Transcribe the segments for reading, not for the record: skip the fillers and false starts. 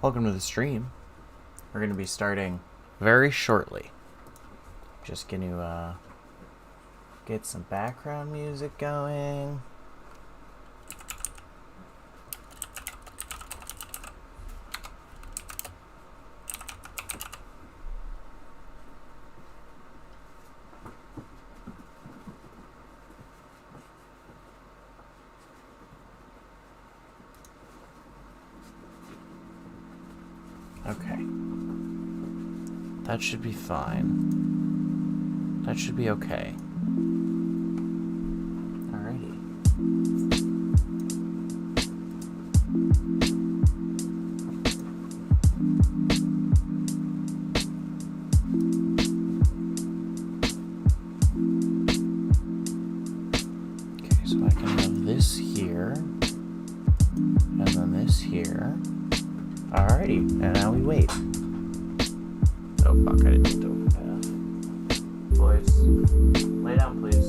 Welcome to the stream. We're going to be starting very shortly. Just going to get some background music going. Okay. That should be fine. That should be okay. Alrighty. Okay, so I can have this here, and then this here. Alrighty, and now we wait. Oh fuck, I didn't need to open path. Boys, lay down please.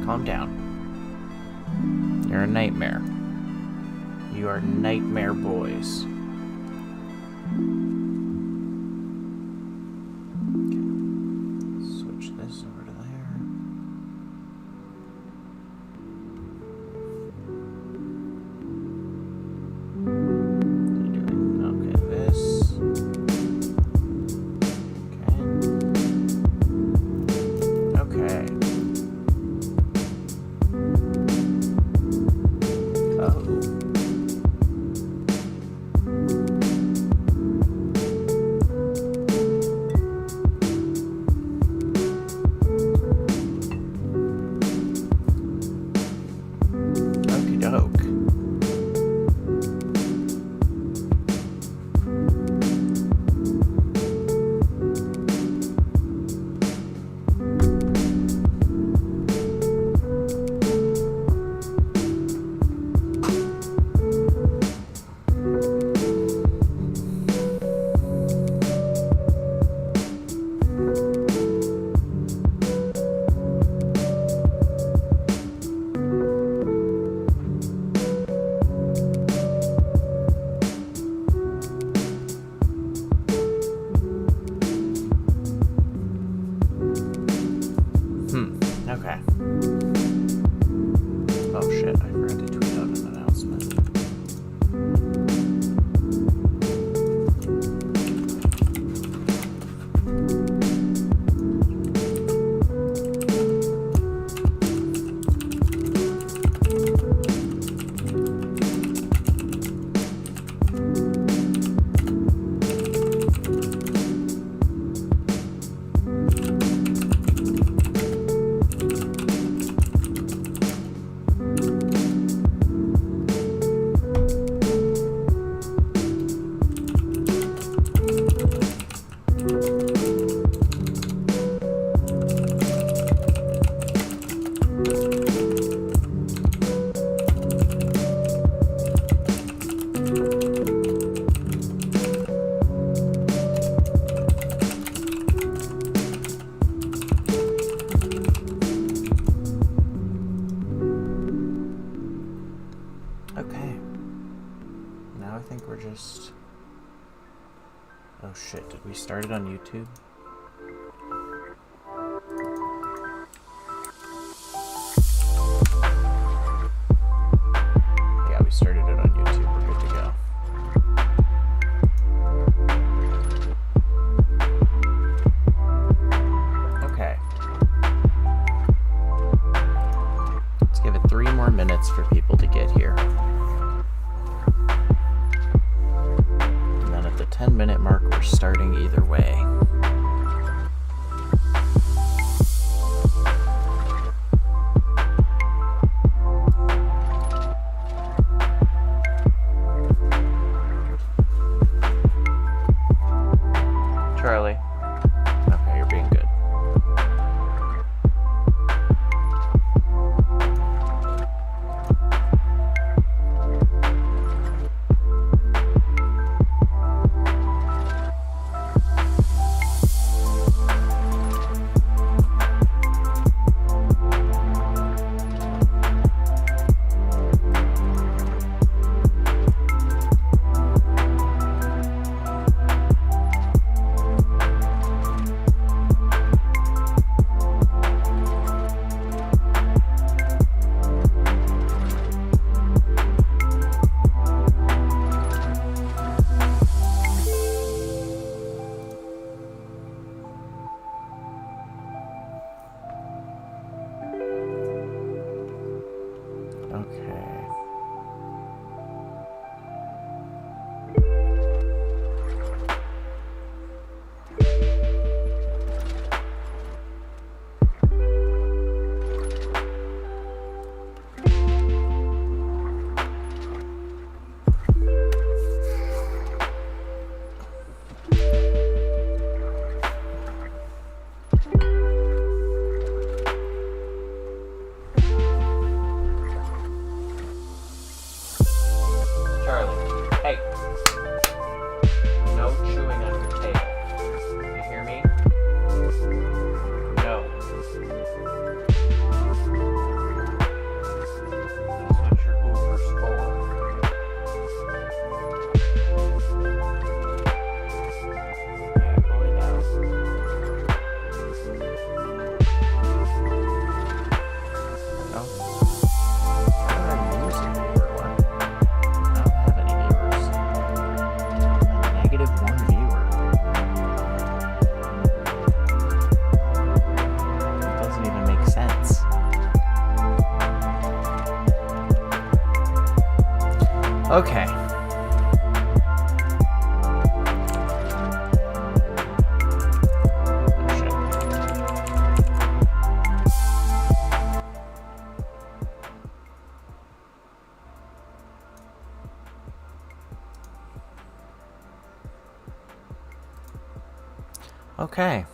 Calm down. You're a nightmare. You are nightmare boys. Okay. Switch this over to there. Okay, this. Okay. Oh shit, did we start it on YouTube? Yeah, we started it on YouTube. We're good to go. Okay. Let's give it 3 more minutes for people to get here. And then at the 10-minute mark, we're starting either way. Charlie. Okay, you're being good. Okay. Charlie, hey. No chewing on your tail. You hear me? No. That's what your Uber's for. Yeah, pull it down. No. I don't have music viewer. What? I don't have any viewers. A -1 viewer. It doesn't even make sense. Okay. Okay,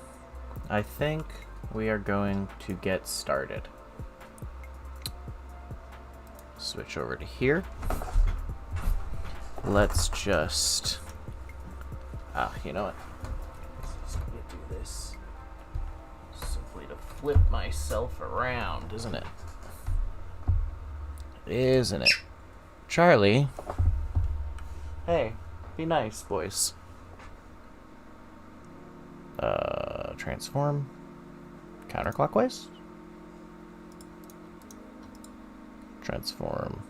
I think we are going to get started. Switch over to here. Let's just... you know what? Just gonna do this simply to flip myself around, isn't it? Isn't it? Charlie? Hey, be nice, boys. Transform counterclockwise. Transform.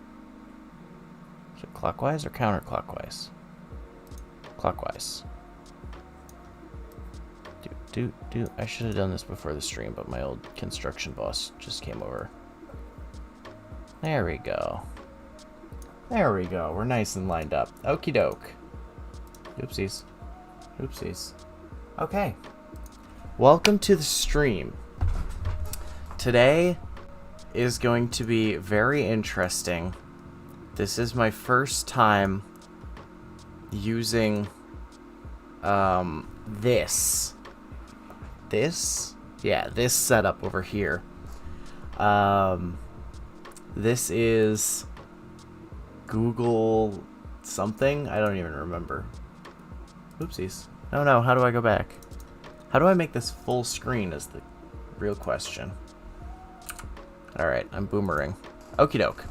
Is it clockwise or counterclockwise? Clockwise. I should have done this before the stream, but my old construction boss just came over. There we go. There we go. We're nice and lined up. Okie doke. Oopsies. Oopsies. Okay. Welcome to the stream. Today is going to be very interesting. This is my first time using this setup over here. This is Google something. I don't even remember. Oopsies. No, how do I go back? How do I make this full screen is the real question. Alright, I'm boomering. Okie doke.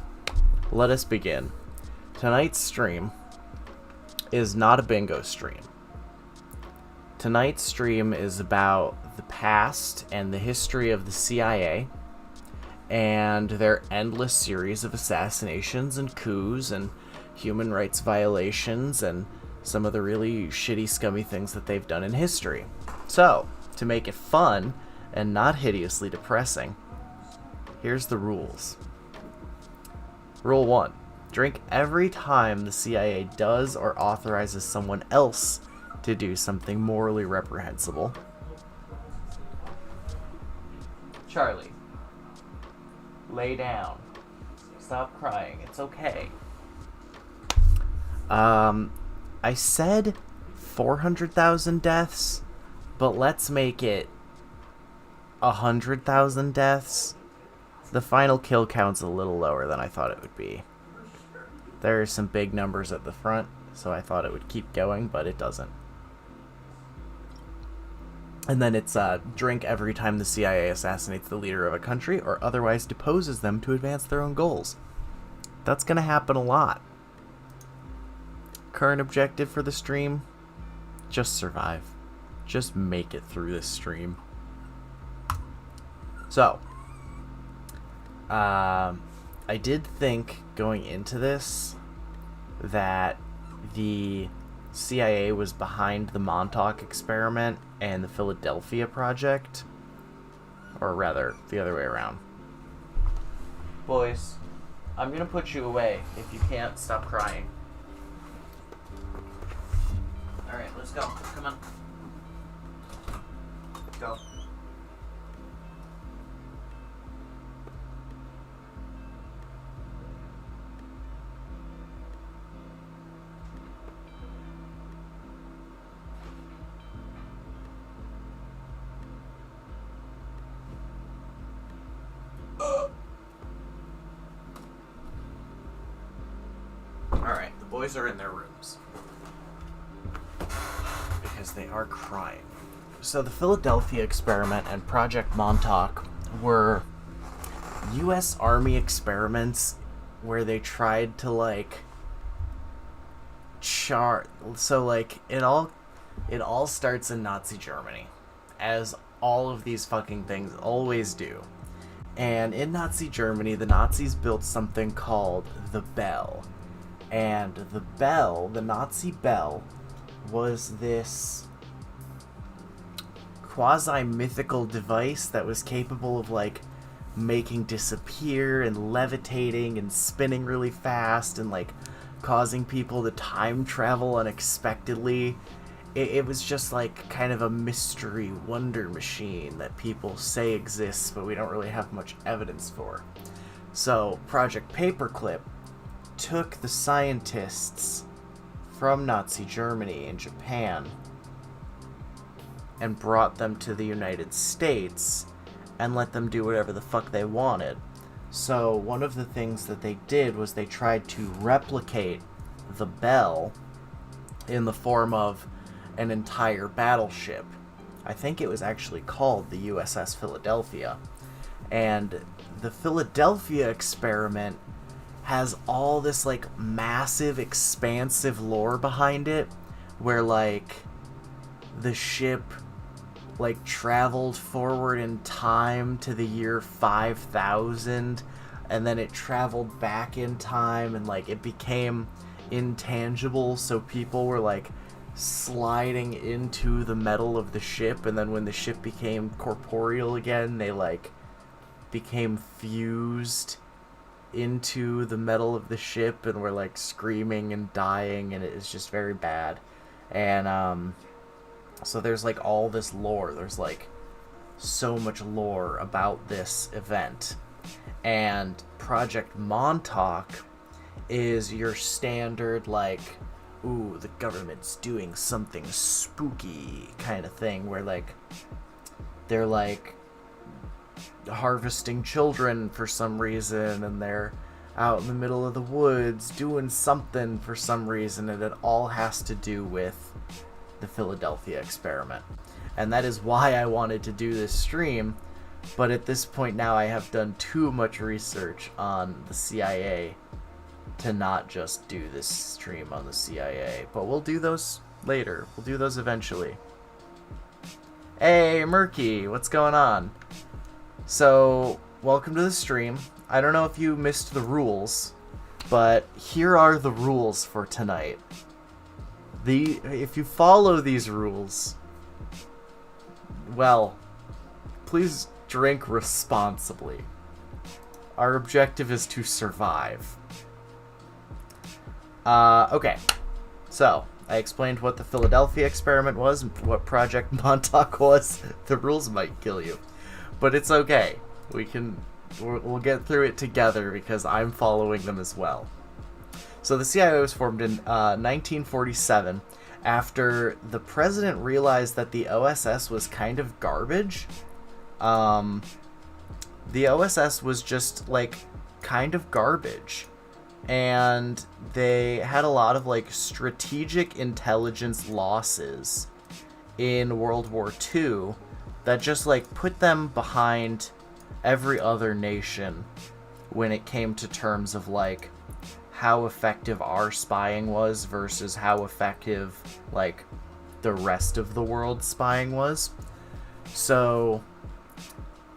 Let us begin. Tonight's stream is not a bingo stream. tonight's stream is about the past and the history of the CIA and their endless series of assassinations and coups and human rights violations and some of the really shitty, scummy things that they've done in history. So, to make it fun and not hideously depressing, here's the rules. Rule 1. Drink every time the CIA does or authorizes someone else to do something morally reprehensible. Charlie, lay down. Stop crying. It's okay. I said 400,000 deaths, but let's make it 100,000 deaths. The final kill count's a little lower than I thought it would be. There are some big numbers at the front, so I thought it would keep going, but it doesn't. And then it's drink every time the CIA assassinates the leader of a country or otherwise deposes them to advance their own goals. That's going to happen a lot. Current objective for the stream? Just survive. Just make it through this stream. So, I did think going into this that the CIA was behind the Montauk experiment and the Philadelphia project, or rather, the other way around. Boys, I'm gonna put you away if you can't stop crying. Alright, let's go. Come on. Go. Alright, the boys are in their rooms. Because they are crying. So the Philadelphia experiment and Project Montauk were U.S. Army experiments where they tried to, like, So, like, it all starts in Nazi Germany. As all of these fucking things always do. And in Nazi Germany, the Nazis built something called the Bell. And the Bell, the Nazi Bell, was this quasi-mythical device that was capable of, like, making disappear and levitating and spinning really fast and, like, causing people to time travel unexpectedly. It was just, like, kind of a mystery wonder machine that people say exists, but we don't really have much evidence for. So, Project Paperclip took the scientists from Nazi Germany and Japan and brought them to the United States and let them do whatever the fuck they wanted. So one of the things that they did was they tried to replicate the Bell in the form of an entire battleship. I think it was actually called the USS Philadelphia. And the Philadelphia experiment has all this, like, massive, expansive lore behind it, where, like, the ship, like, traveled forward in time to the year 5000, and then it traveled back in time, and, like, it became intangible, so people were, like, sliding into the metal of the ship, and then when the ship became corporeal again, they, like, became fused into the metal of the ship and were, like, screaming and dying, and it was just very bad. And so there's, like, all this lore. There's, like, so much lore about this event. And Project Montauk is your standard, like, ooh, the government's doing something spooky kind of thing, where, like, they're, like, harvesting children for some reason, and they're out in the middle of the woods doing something for some reason, and it all has to do with the Philadelphia experiment. And that is why I wanted to do this stream, but at this point now I have done too much research on the CIA to not just do this stream on the CIA. But we'll do those later. We'll do those eventually. Hey, Murky, what's going on? So, welcome to the stream. I don't know if you missed the rules, but here are the rules for tonight. If you follow these rules, well, please drink responsibly. Our objective is to survive. Okay. So, I explained what the Philadelphia experiment was and what Project Montauk was. The rules might kill you. But it's okay. We'll get through it together because I'm following them as well. So the CIA was formed in 1947 after the president realized that the OSS was kind of garbage. The OSS was just, like, kind of garbage. And they had a lot of, like, strategic intelligence losses in World War II that just, like, put them behind every other nation when it came to terms of, like, how effective our spying was versus how effective, like, the rest of the world's spying was. So,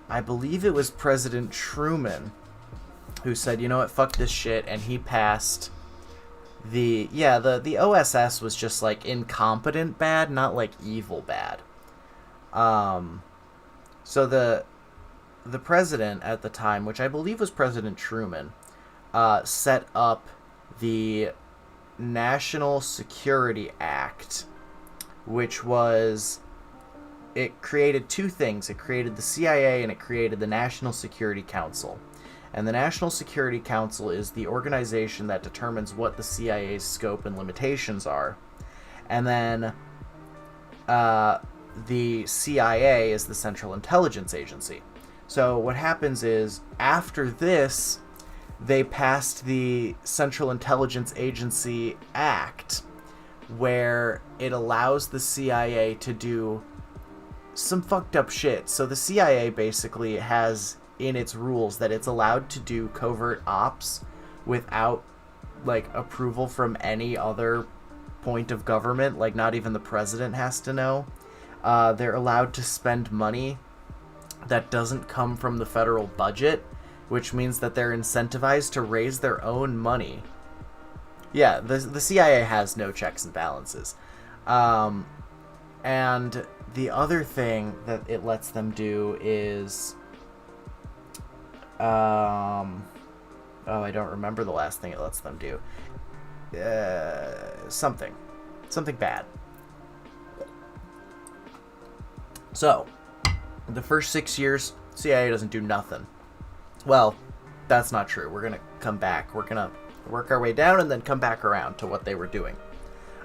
I believe it was President Truman who said, you know what, fuck this shit, and he passed the OSS was just, like, incompetent bad, not, like, evil bad. So the president at the time, which I believe was President Truman, set up the National Security Act, which was, it created two things. It created the CIA and it created the National Security Council. And the National Security Council is the organization that determines what the CIA's scope and limitations are. And then the CIA is the Central Intelligence Agency. So what happens is, after this, they passed the Central Intelligence Agency Act, where it allows the CIA to do some fucked up shit. So the CIA basically has in its rules that it's allowed to do covert ops without, like, approval from any other point of government. Like, not even the president has to know. They're allowed to spend money that doesn't come from the federal budget, which means that they're incentivized to raise their own money. Yeah, the CIA has no checks and balances. And the other thing that it lets them do is... I don't remember the last thing it lets them do. Something bad. So, the first 6 years, CIA doesn't do nothing. Well, that's not true. We're gonna come back. We're gonna work our way down and then come back around to what they were doing.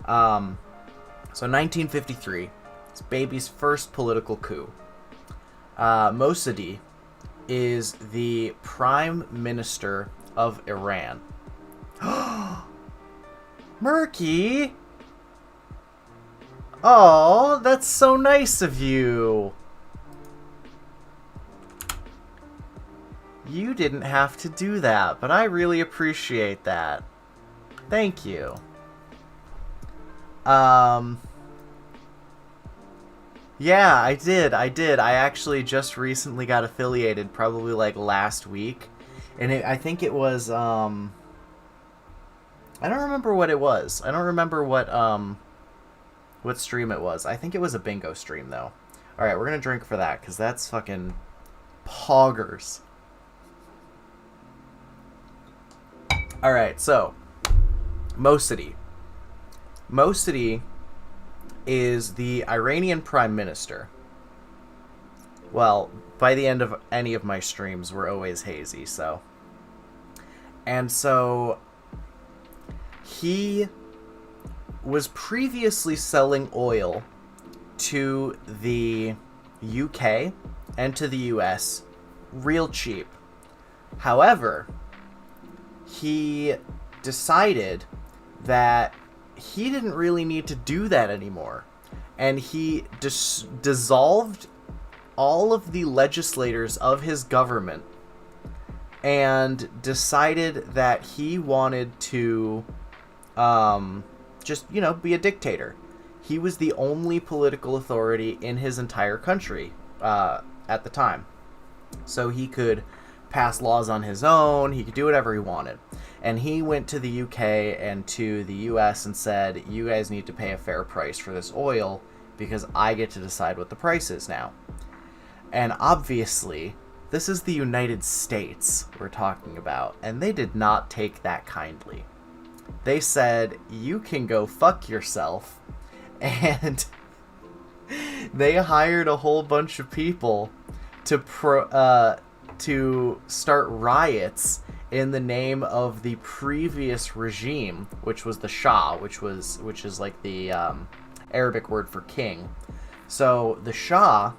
So 1953, it's baby's first political coup. Mossadi is the Prime Minister of Iran. Murky! Oh, that's so nice of you. You didn't have to do that, but I really appreciate that. Thank you. Yeah, I did. I actually just recently got affiliated, probably like last week. And I think it was, I don't remember what it was. I don't remember what stream it was. I think it was a bingo stream, though. Alright, we're gonna drink for that, because that's fucking poggers. Alright, so, Mossadi. Mossadi is the Iranian Prime Minister. Well, by the end of any of my streams, we're always hazy, so. And so, he was previously selling oil to the UK and to the US real cheap. However, he decided that he didn't really need to do that anymore. And he dissolved all of the legislators of his government and decided that he wanted to just, be a dictator. he was the only political authority in his entire country at the time. So he could pass laws on his own, he could do whatever he wanted. And he went to the UK and to the US and said, you guys need to pay a fair price for this oil because I get to decide what the price is now. And obviously, this is the United States we're talking about, and they did not take that kindly. They said, you can go fuck yourself, and they hired a whole bunch of people to start riots in the name of the previous regime, which was the Shah, which is like the Arabic word for king. So the Shah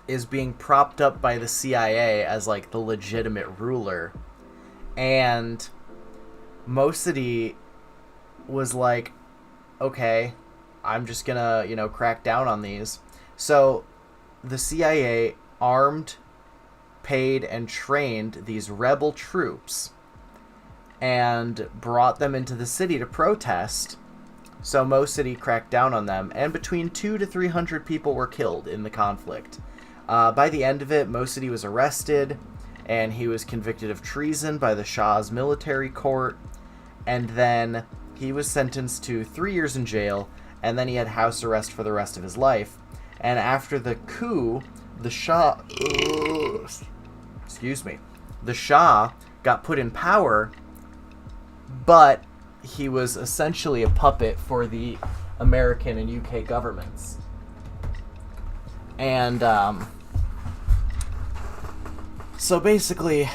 is being propped up by the CIA as like the legitimate ruler, and Mossadi was like, okay, I'm just gonna, crack down on these. So the CIA armed, paid, and trained these rebel troops and brought them into the city to protest. So Mossadi cracked down on them, and between 200 to 300 people were killed in the conflict. By the end of it, Mossadi was arrested, and he was convicted of treason by the Shah's military court, and then he was sentenced to 3 years in jail, and then he had house arrest for the rest of his life. And after the coup, the Shah... The Shah got put in power, but he was essentially a puppet for the American and UK governments. And, so basically,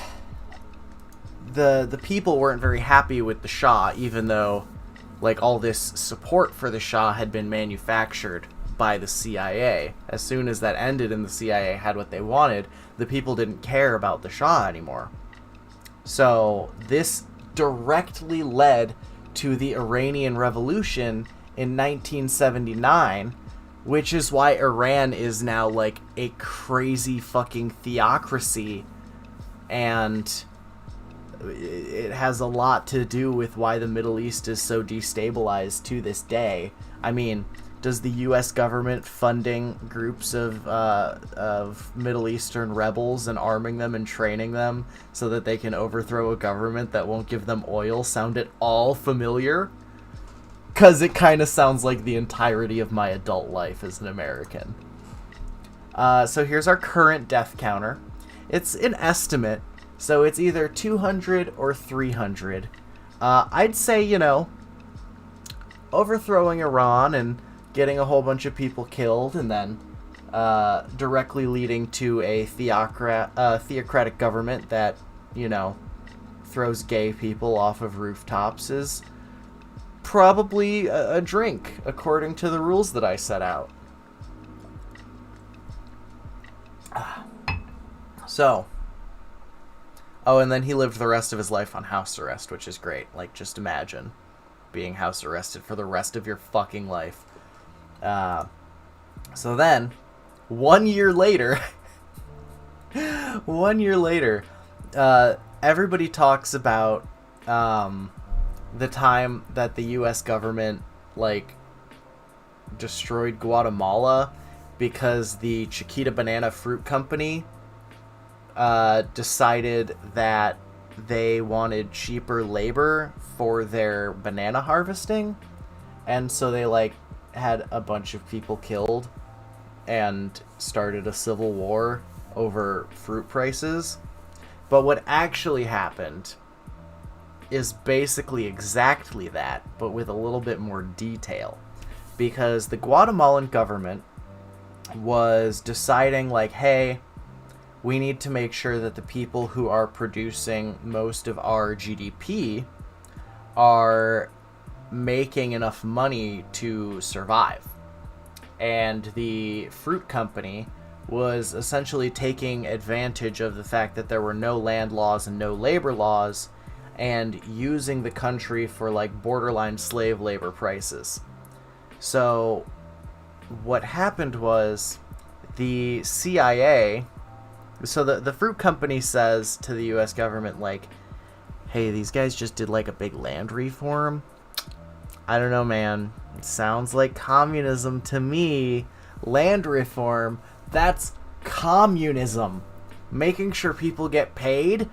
the people weren't very happy with the Shah, even though, like, all this support for the Shah had been manufactured by the CIA. As soon as that ended and the CIA had what they wanted, the people didn't care about the Shah anymore. So this directly led to the Iranian Revolution in 1979, which is why Iran is now like a crazy fucking theocracy, and it has a lot to do with why the Middle East is so destabilized to this day. I mean, does the U.S. government funding groups of Middle Eastern rebels and arming them and training them so that they can overthrow a government that won't give them oil sound at all familiar? Because it kind of sounds like the entirety of my adult life as an American. So here's our current death counter. It's an estimate, so it's either 200 or 300. I'd say, overthrowing Iran and getting a whole bunch of people killed, and then directly leading to a theocratic government that, throws gay people off of rooftops is probably a drink, according to the rules that I set out. So, and then he lived the rest of his life on house arrest, which is great. Like, just imagine being house arrested for the rest of your fucking life. So then, 1 year later, everybody talks about the time that the U.S. government, destroyed Guatemala because the Chiquita Banana Fruit Company decided that they wanted cheaper labor for their banana harvesting, and so they, had a bunch of people killed and started a civil war over fruit prices. But what actually happened is basically exactly that, but with a little bit more detail. Because the Guatemalan government was deciding, hey, we need to make sure that the people who are producing most of our GDP are making enough money to survive. And the fruit company was essentially taking advantage of the fact that there were no land laws and no labor laws, and using the country for borderline slave labor prices. So what happened was the CIA, so the fruit company says to the US government, hey, these guys just did a big land reform. I don't know, man. It sounds like communism to me. Land reform, that's communism. Making sure people get paid?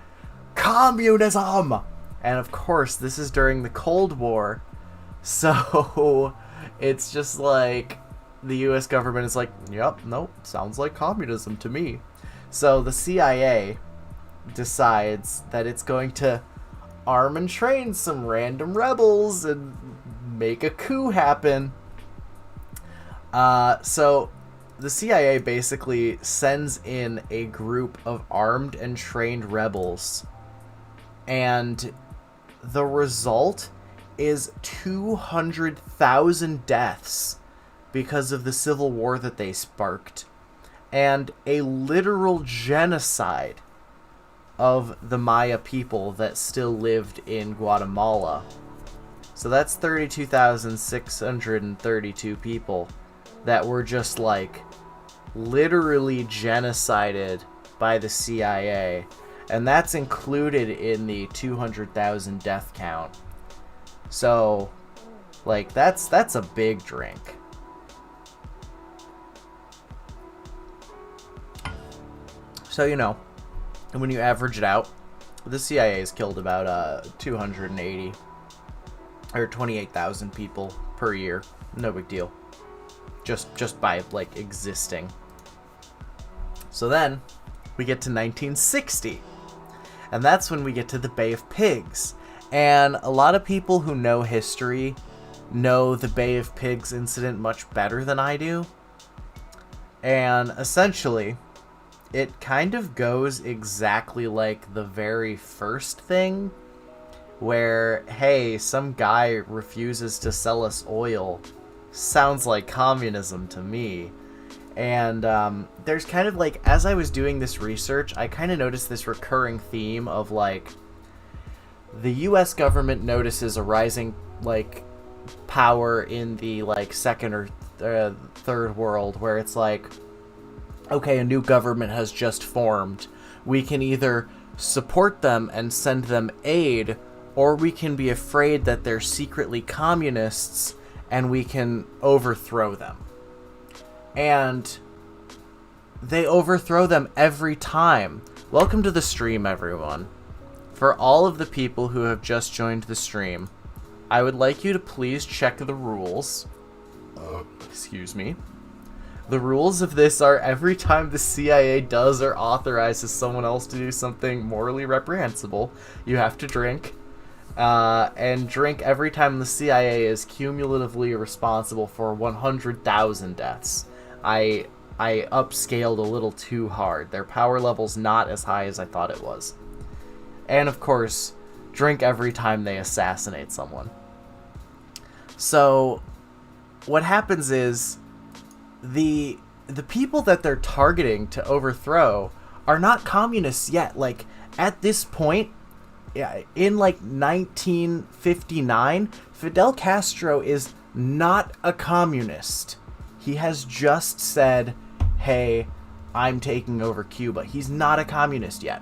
Communism! And of course, this is during the Cold War. So, it's just like the US government is like, yep, nope, sounds like communism to me. So the CIA decides that it's going to arm and train some random rebels and make a coup happen. So the CIA basically sends in a group of armed and trained rebels, and the result is 200,000 deaths because of the civil war that they sparked, and a literal genocide of the Maya people that still lived in Guatemala. So that's 32,632 people that were just like literally genocided by the CIA, and that's included in the 200,000 death count. So like that's a big drink. So, you know, when you average it out, the CIA has killed about 280 or 28,000 people per year. No big deal. Just by like existing. So then we get to 1960. And that's when we get to the Bay of Pigs. And a lot of people who know history know the Bay of Pigs incident much better than I do. And essentially, it kind of goes exactly like the very first thing, where, hey, some guy refuses to sell us oil. Sounds like communism to me. And there's kind of like, as I was doing this research, I kind of noticed this recurring theme of like, the US government notices a rising like power in the like second or third world, where it's like, okay, a new government has just formed. We can either support them and send them aid, or we can be afraid that they're secretly communists and we can overthrow them. And they overthrow them every time. Welcome to the stream, everyone. For all of the people who have just joined the stream, I would like you to please check the rules. Excuse me. The rules of this are every time the CIA does or authorizes someone else to do something morally reprehensible, you have to drink. And drink every time the CIA is cumulatively responsible for 100,000 deaths. I upscaled a little too hard. Their power level's not as high as I thought it was. And of course, drink every time they assassinate someone. So, what happens is, the people that they're targeting to overthrow are not communists yet. Like, at this point, in like 1959, Fidel Castro is not a communist. He has just said, hey, I'm taking over Cuba. He's not a communist yet.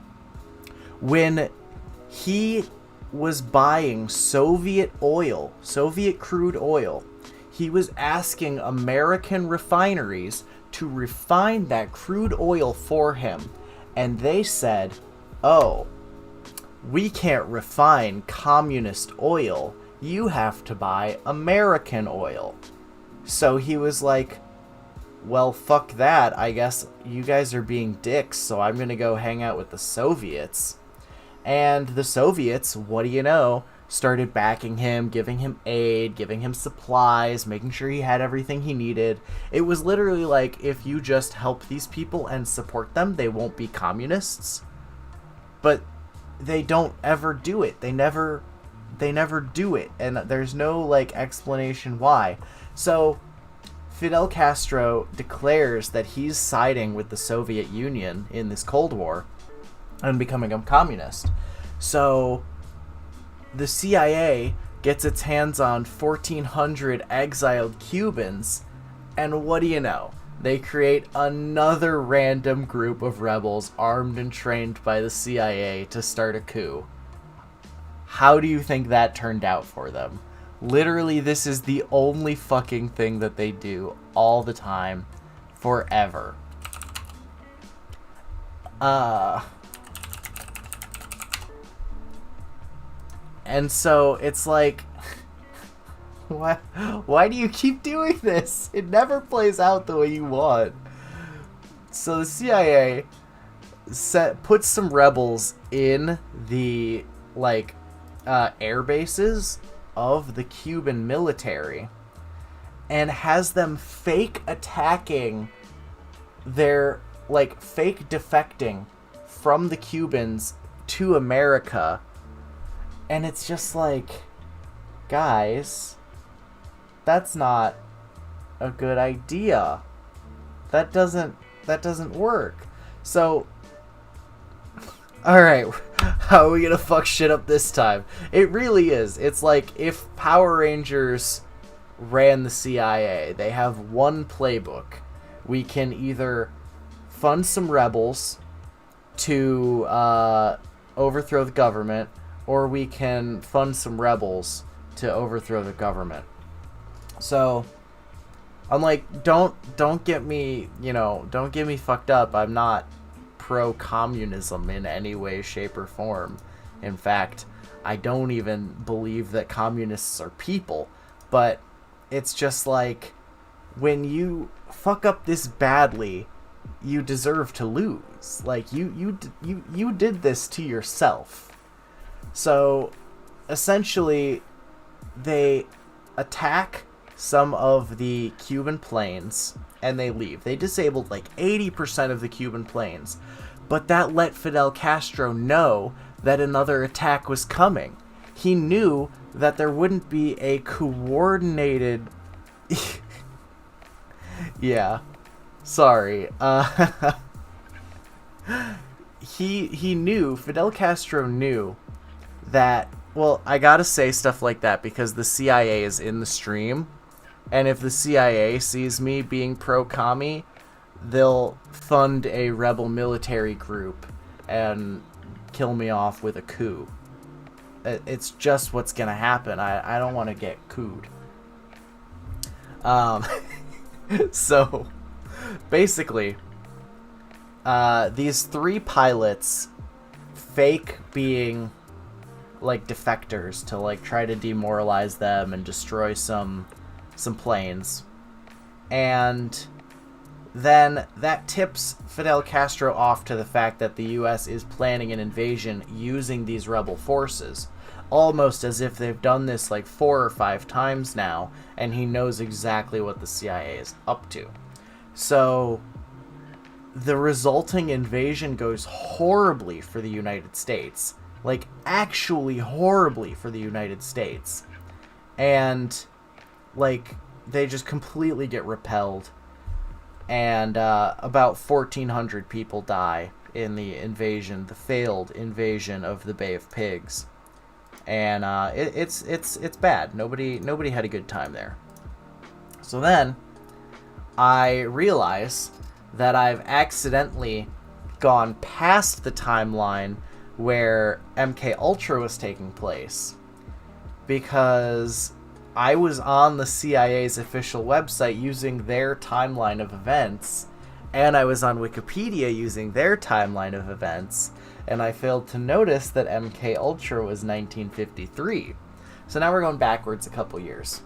When he was buying Soviet oil, Soviet crude oil, he was asking American refineries to refine that crude oil for him. And they said, oh, we can't refine communist oil. You have to buy American oil. So he was like, well, fuck that. I guess you guys are being dicks, so I'm going to go hang out with the Soviets. And the Soviets, what do you know, started backing him, giving him aid, giving him supplies, making sure he had everything he needed. It was literally like, if you just help these people and support them, they won't be communists. But they don't ever do it. They never do it. And there's no, like, explanation why. So Fidel Castro declares that he's siding with the Soviet Union in this Cold War and becoming a communist. So the CIA gets its hands on 1,400 exiled Cubans, and what do you know? They create another random group of rebels armed and trained by the CIA to start a coup. How do you think that turned out for them? Literally, this is the only fucking thing that they do all the time, forever. And so it's like, why do you keep doing this? It never plays out the way you want. So the CIA puts some rebels in the air bases of the Cuban military and has them fake attacking their fake defecting from the Cubans to America. And it's just like, guys, that's not a good idea. That doesn't work. So, alright, how are we gonna fuck shit up this time? It really is. It's like if Power Rangers ran the CIA. They have one playbook. We can either fund some rebels to overthrow the government, or we can fund some rebels to overthrow the government. So I'm like, don't get me, don't get me fucked up. I'm not pro-communism in any way, shape, or form. In fact, I don't even believe that communists are people. But it's just like, when you fuck up this badly, you deserve to lose. Like, you did this to yourself. So essentially, they attack some of the Cuban planes and they leave. They disabled 80% of the Cuban planes, but that let Fidel Castro know that another attack was coming. He knew that there wouldn't be a coordinated yeah, sorry. He knew, Fidel Castro knew that, well, I gotta say stuff like that because the CIA is in the stream, and if the CIA sees me being pro-commie, they'll fund a rebel military group and kill me off with a coup. It's just what's gonna happen. I don't want to get couped. So, basically, these three pilots fake being defectors to try to demoralize them and destroy some planes, and then that tips Fidel Castro off to the fact that the US is planning an invasion using these rebel forces, almost as if they've done this 4 or 5 times now, and he knows exactly what the CIA is up to. So the resulting invasion goes horribly for the United States. Actually horribly for the United States. And, they just completely get repelled. And about 1,400 people die in the invasion, the failed invasion of the Bay of Pigs. And it's bad. Nobody had a good time there. So then, I realize that I've accidentally gone past the timeline where MK Ultra was taking place, because I was on the CIA's official website using their timeline of events, and I was on Wikipedia using their timeline of events, and I failed to notice that MK Ultra was 1953. So now we're going backwards a couple years.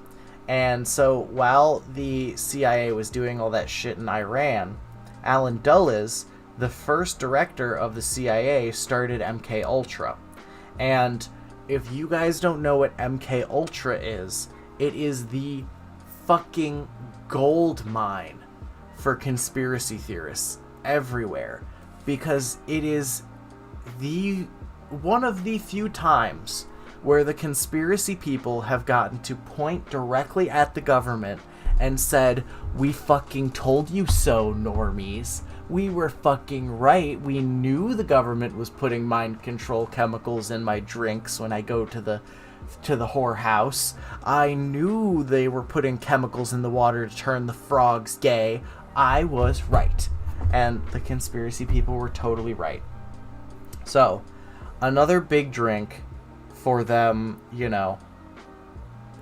And so while the CIA was doing all that shit in Iran, Alan Dulles, the first director of the CIA, started MK Ultra. And if you guys don't know what MK Ultra is, it is the fucking gold mine for conspiracy theorists everywhere, because it is one of the few times where the conspiracy people have gotten to point directly at the government and said, "We fucking told you so, normies. We were fucking right. We knew the government was putting mind control chemicals in my drinks when I go to the whorehouse. I knew they were putting chemicals in the water to turn the frogs gay. I was right." And the conspiracy people were totally right. So, another big drink for them,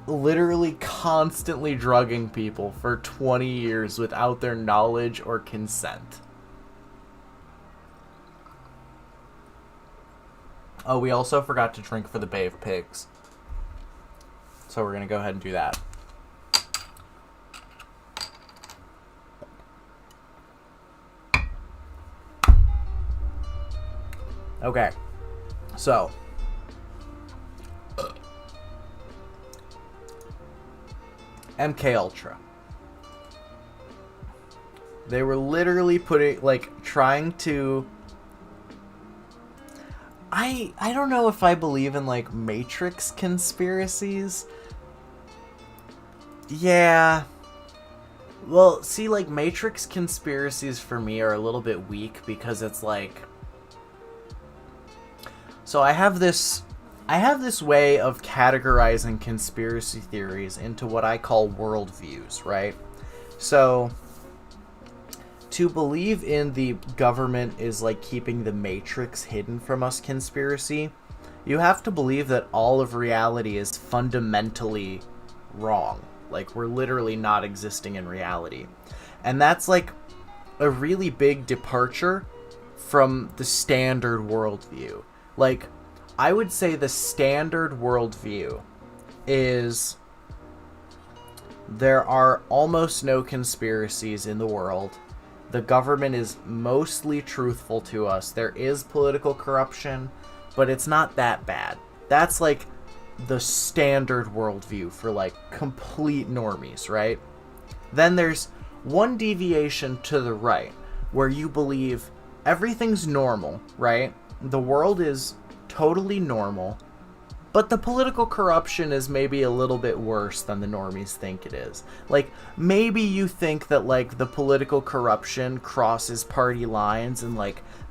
literally constantly drugging people for 20 years without their knowledge or consent. Oh, we also forgot to drink for the Bay of Pigs. So we're going to go ahead and do that. Okay. So. MK Ultra. They were literally trying to... I don't know if I believe in, Matrix conspiracies. Yeah. Well, see, Matrix conspiracies for me are a little bit weak because it's So I have this way of categorizing conspiracy theories into what I call worldviews, right? So, to believe in the government is keeping the Matrix hidden from us conspiracy, you have to believe that all of reality is fundamentally wrong. We're literally not existing in reality. And that's a really big departure from the standard worldview. I would say the standard worldview is there are almost no conspiracies in the world. The government is mostly truthful to us. There is political corruption, but it's not that bad. That's the standard worldview for complete normies, right? Then there's one deviation to the right where you believe everything's normal, right? The world is totally normal, but the political corruption is maybe a little bit worse than the normies think it is. Maybe you think that the political corruption crosses party lines and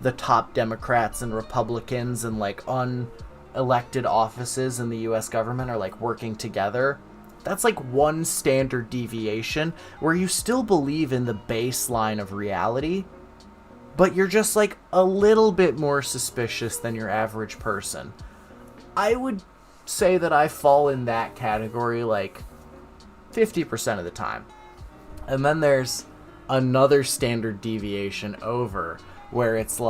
the top Democrats and Republicans and unelected offices in the US government are working together. That's one standard deviation where you still believe in the baseline of reality, but you're just a little bit more suspicious than your average person. I would say that I fall in that category 50% of the time. And then there's another standard deviation over where it's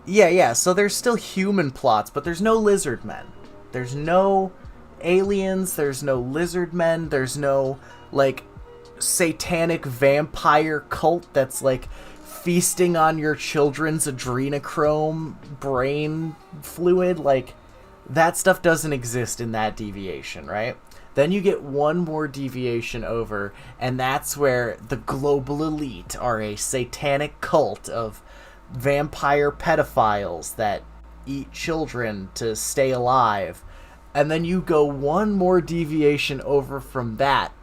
yeah, so there's still human plots, but there's no lizard men. There's no aliens, there's no lizard men, there's no satanic vampire cult that's feasting on your children's adrenochrome brain fluid. That stuff doesn't exist in that deviation, right? Then you get one more deviation over, and that's where the global elite are a satanic cult of vampire pedophiles that eat children to stay alive. And then you go one more deviation over from that,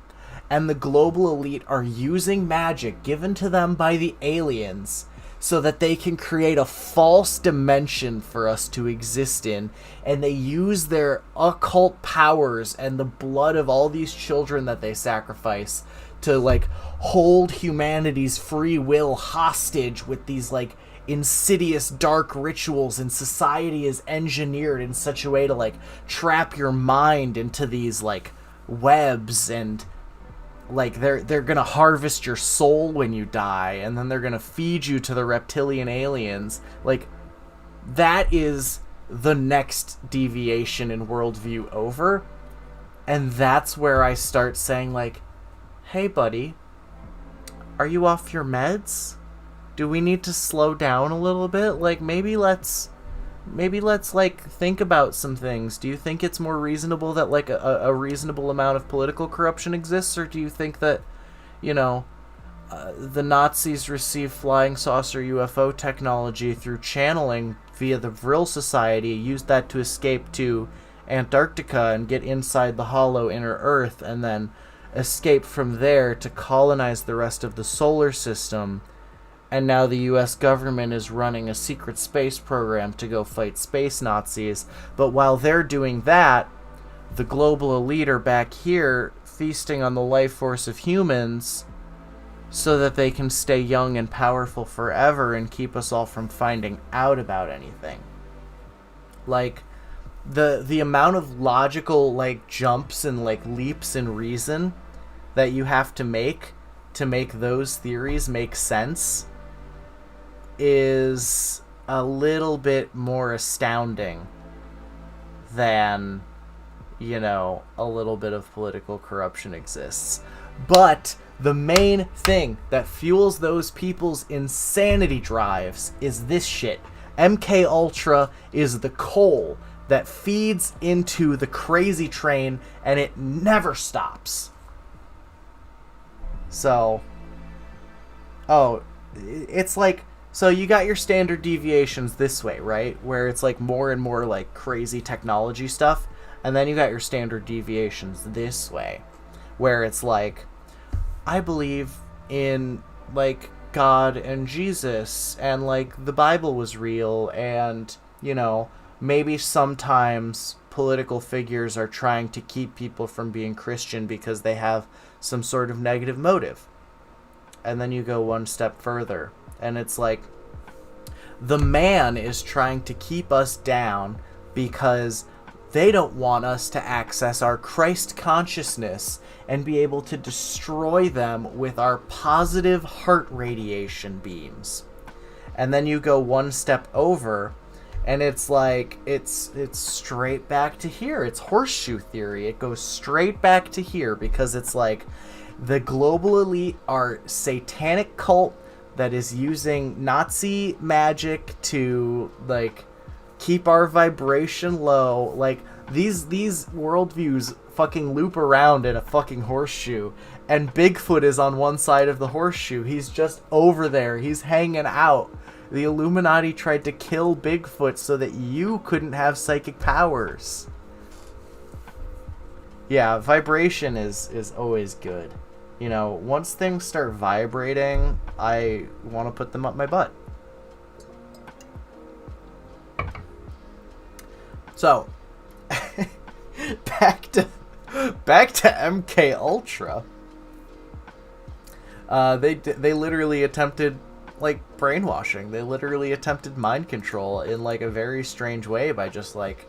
and the global elite are using magic given to them by the aliens so that they can create a false dimension for us to exist in, and they use their occult powers and the blood of all these children that they sacrifice to hold humanity's free will hostage with these insidious dark rituals, and society is engineered in such a way to trap your mind into these webs, and they're gonna harvest your soul when you die, and then they're gonna feed you to the reptilian aliens. That is the next deviation in worldview over, and that's where I start saying hey buddy, are you off your meds? Do we need to slow down a little bit? Maybe let's think about some things. Do you think it's more reasonable that a reasonable amount of political corruption exists, or do you think that the Nazis received flying saucer UFO technology through channeling via the Vril Society, used that to escape to Antarctica and get inside the hollow inner Earth, and then escape from there to colonize the rest of the solar system? And now the US government is running a secret space program to go fight space Nazis. But while they're doing that, the global elite are back here feasting on the life force of humans so that they can stay young and powerful forever and keep us all from finding out about anything. the amount of logical like jumps and like leaps in reason that you have to make those theories make sense is a little bit more astounding than, you know, a little bit of political corruption exists. But the main thing that fuels those people's insanity drives is this shit. MK Ultra is the coal that feeds into the crazy train, and it never stops. So, it's like, so you got your standard deviations this way, right? Where it's like more and more like crazy technology stuff. And then you got your standard deviations this way, where it's like, I believe in like God and Jesus, and like the Bible was real, and, you know, maybe sometimes political figures are trying to keep people from being Christian because they have some sort of negative motive. And then you go one step further, and it's like, the man is trying to keep us down because they don't want us to access our Christ consciousness and be able to destroy them with our positive heart radiation beams. And then you go one step over, and it's like, it's straight back to here. It's horseshoe theory. It goes straight back to here because it's like, the global elite are satanic cult that is using Nazi magic to like keep our vibration low. Like these worldviews fucking loop around in a fucking horseshoe, and Bigfoot is on one side of the horseshoe. He's just over there. He's hanging out. The Illuminati tried to kill Bigfoot so that you couldn't have psychic powers. Yeah, vibration is always good. You know, once things start vibrating, I want to put them up my butt. So, back to MK Ultra. They literally attempted like brainwashing. They literally attempted mind control in like a very strange way by just like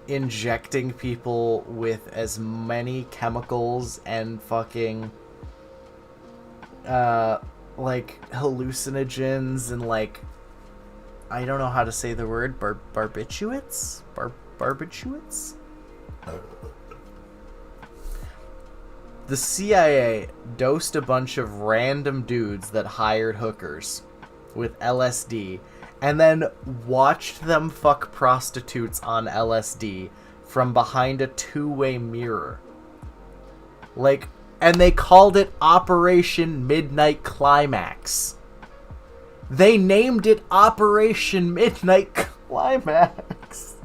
injecting people with as many chemicals and fucking like hallucinogens and like, I don't know how to say the word, barbiturates? Barbiturates? The CIA dosed a bunch of random dudes that hired hookers with LSD and then watched them fuck prostitutes on LSD from behind a two-way mirror. Like, and they called it Operation Midnight Climax. They named it Operation Midnight Climax.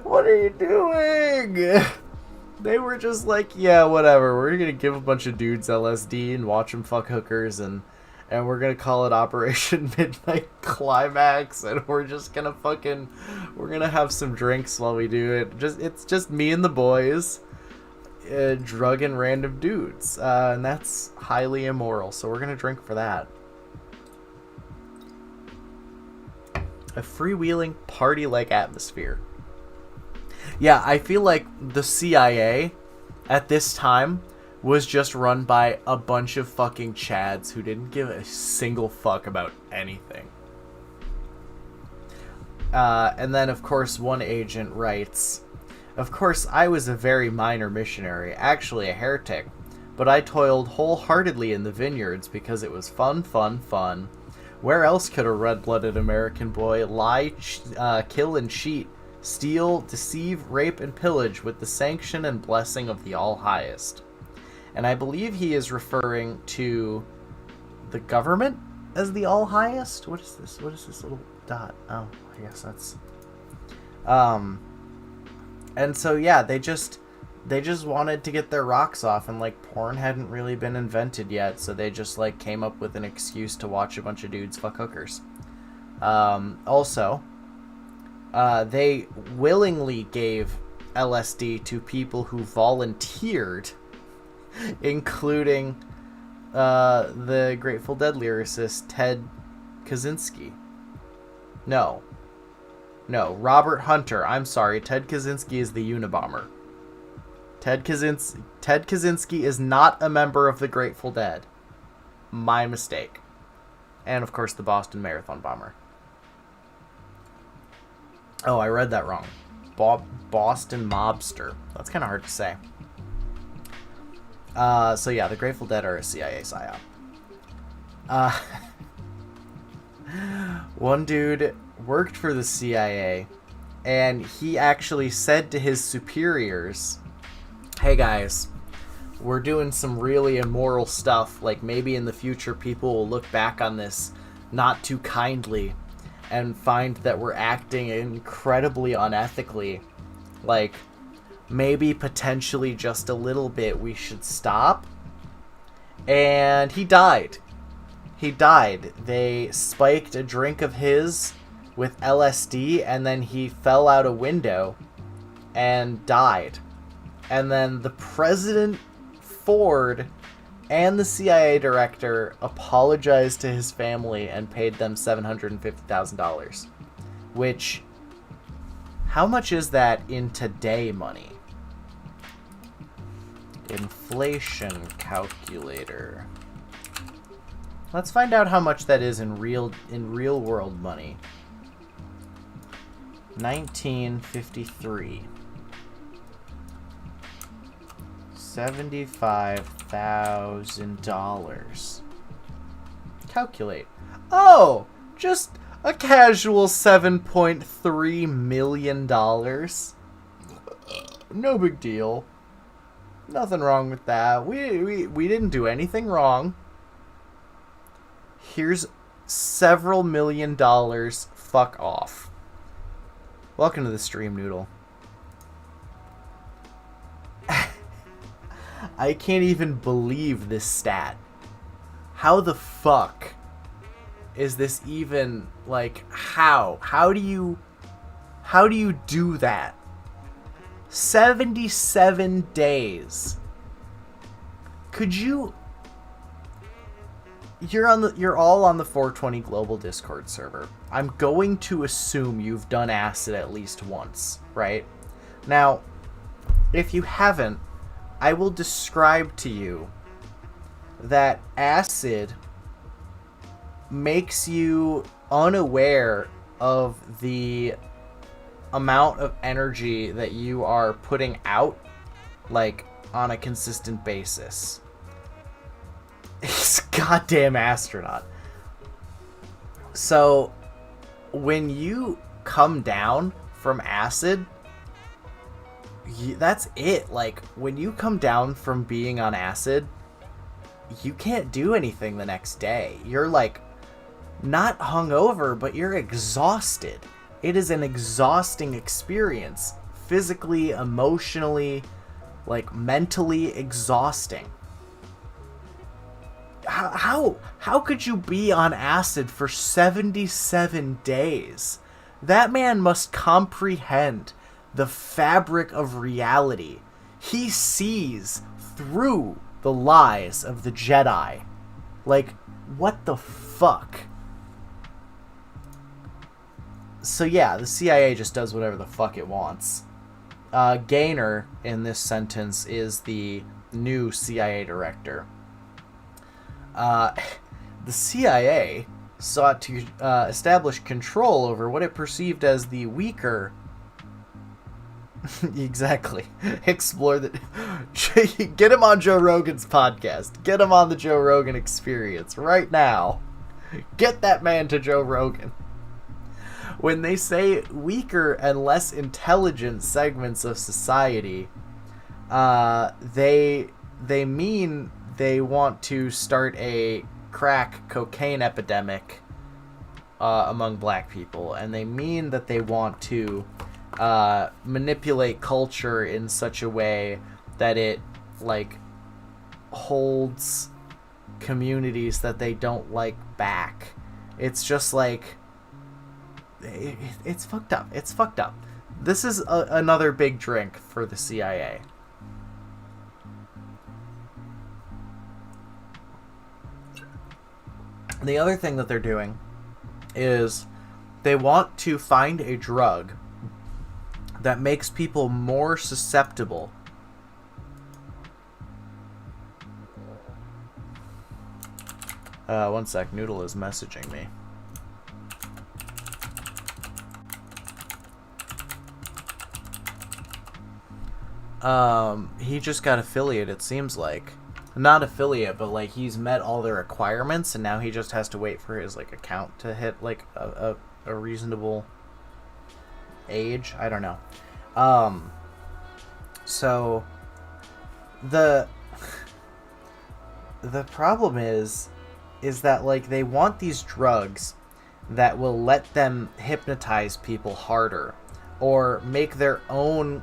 What are you doing? They were just like, yeah, whatever. We're gonna give a bunch of dudes LSD and watch them fuck hookers, and we're gonna call it Operation Midnight Climax, and we're just gonna we're gonna have some drinks while we do it. It's just me and the boys, drugging random dudes, and that's highly immoral. So we're gonna drink for that. A freewheeling party-like atmosphere. Yeah, I feel like the CIA at this time was just run by a bunch of fucking chads who didn't give a single fuck about anything. And then, of course, one agent writes, "Of course, I was a very minor missionary, actually a heretic, but I toiled wholeheartedly in the vineyards because it was fun. Where else could a red-blooded American boy lie, kill, and cheat, steal, deceive, rape, and pillage with the sanction and blessing of the All-Highest?" And I believe he is referring to the government as the All-Highest? What is this? What is this little dot? Oh, I guess that's... And so, yeah, they just wanted to get their rocks off, and, like, porn hadn't really been invented yet, so they just, like, came up with an excuse to watch a bunch of dudes fuck hookers. Also, they willingly gave LSD to people who volunteered, including the Grateful Dead lyricist Ted Kaczynski. No. No, Robert Hunter. I'm sorry. Ted Kaczynski is the Unabomber. Ted Kaczynski is not a member of the Grateful Dead. My mistake. And, of course, the Boston Marathon bomber. Oh, I read that wrong. Boston Mobster. That's kind of hard to say. So, yeah, the Grateful Dead are a CIA psyop. One dude worked for the CIA, and he actually said to his superiors, hey guys, we're doing some really immoral stuff. Like, maybe in the future people will look back on this not too kindly and find that we're acting incredibly unethically. Like, maybe potentially just a little bit we should stop. And he died. They spiked a drink of his with LSD, and then he fell out a window and died. And then the President Ford and the CIA director apologized to his family and paid them $750,000. Which, how much is that in today money? Inflation calculator. Let's find out how much that is in real world money. 1953. $75,000. Calculate. Oh, just a casual $7.3 million. No big deal. Nothing wrong with that. We didn't do anything wrong. Here's several $1 million. Fuck off. Welcome to the stream, Noodle. I can't even believe this stat. How the fuck is this even, like, how? How do you do that? 77 days. Could you... You're all on the 420 Global Discord server. I'm going to assume you've done acid at least once, right? Now, if you haven't, I will describe to you that acid makes you unaware of the amount of energy that you are putting out, like, on a consistent basis. He's a goddamn astronaut. So, when you come down from acid, that's it. Like, when you come down from being on acid, you can't do anything the next day. You're, like, not hungover, but you're exhausted. It is an exhausting experience. Physically, emotionally, like, mentally exhausting. How could you be on acid for 77 days? That man must comprehend the fabric of reality. He sees through the lies of the Jedi. Like, what the fuck? So yeah, the CIA just does whatever the fuck it wants. Gaynor, in this sentence, is the new CIA director. The CIA sought to establish control over what it perceived as the weaker... Exactly. Explore the... Get him on Joe Rogan's podcast. Get him on the Joe Rogan Experience right now. Get that man to Joe Rogan. When they say weaker and less intelligent segments of society, they mean they want to start a crack cocaine epidemic among black people, and they mean that they want to manipulate culture in such a way that it, like, holds communities that they don't like back. It's just like... It's fucked up. It's fucked up. This is another big drink for the CIA. The other thing that they're doing is They want to find a drug that makes people more susceptible. One sec. Noodle is messaging me. He just got affiliate, it seems like. Not affiliate, but like he's met all the requirements, and now he just has to wait for his like account to hit like a reasonable age. I don't know. So the problem is that like they want these drugs that will let them hypnotize people harder or make their own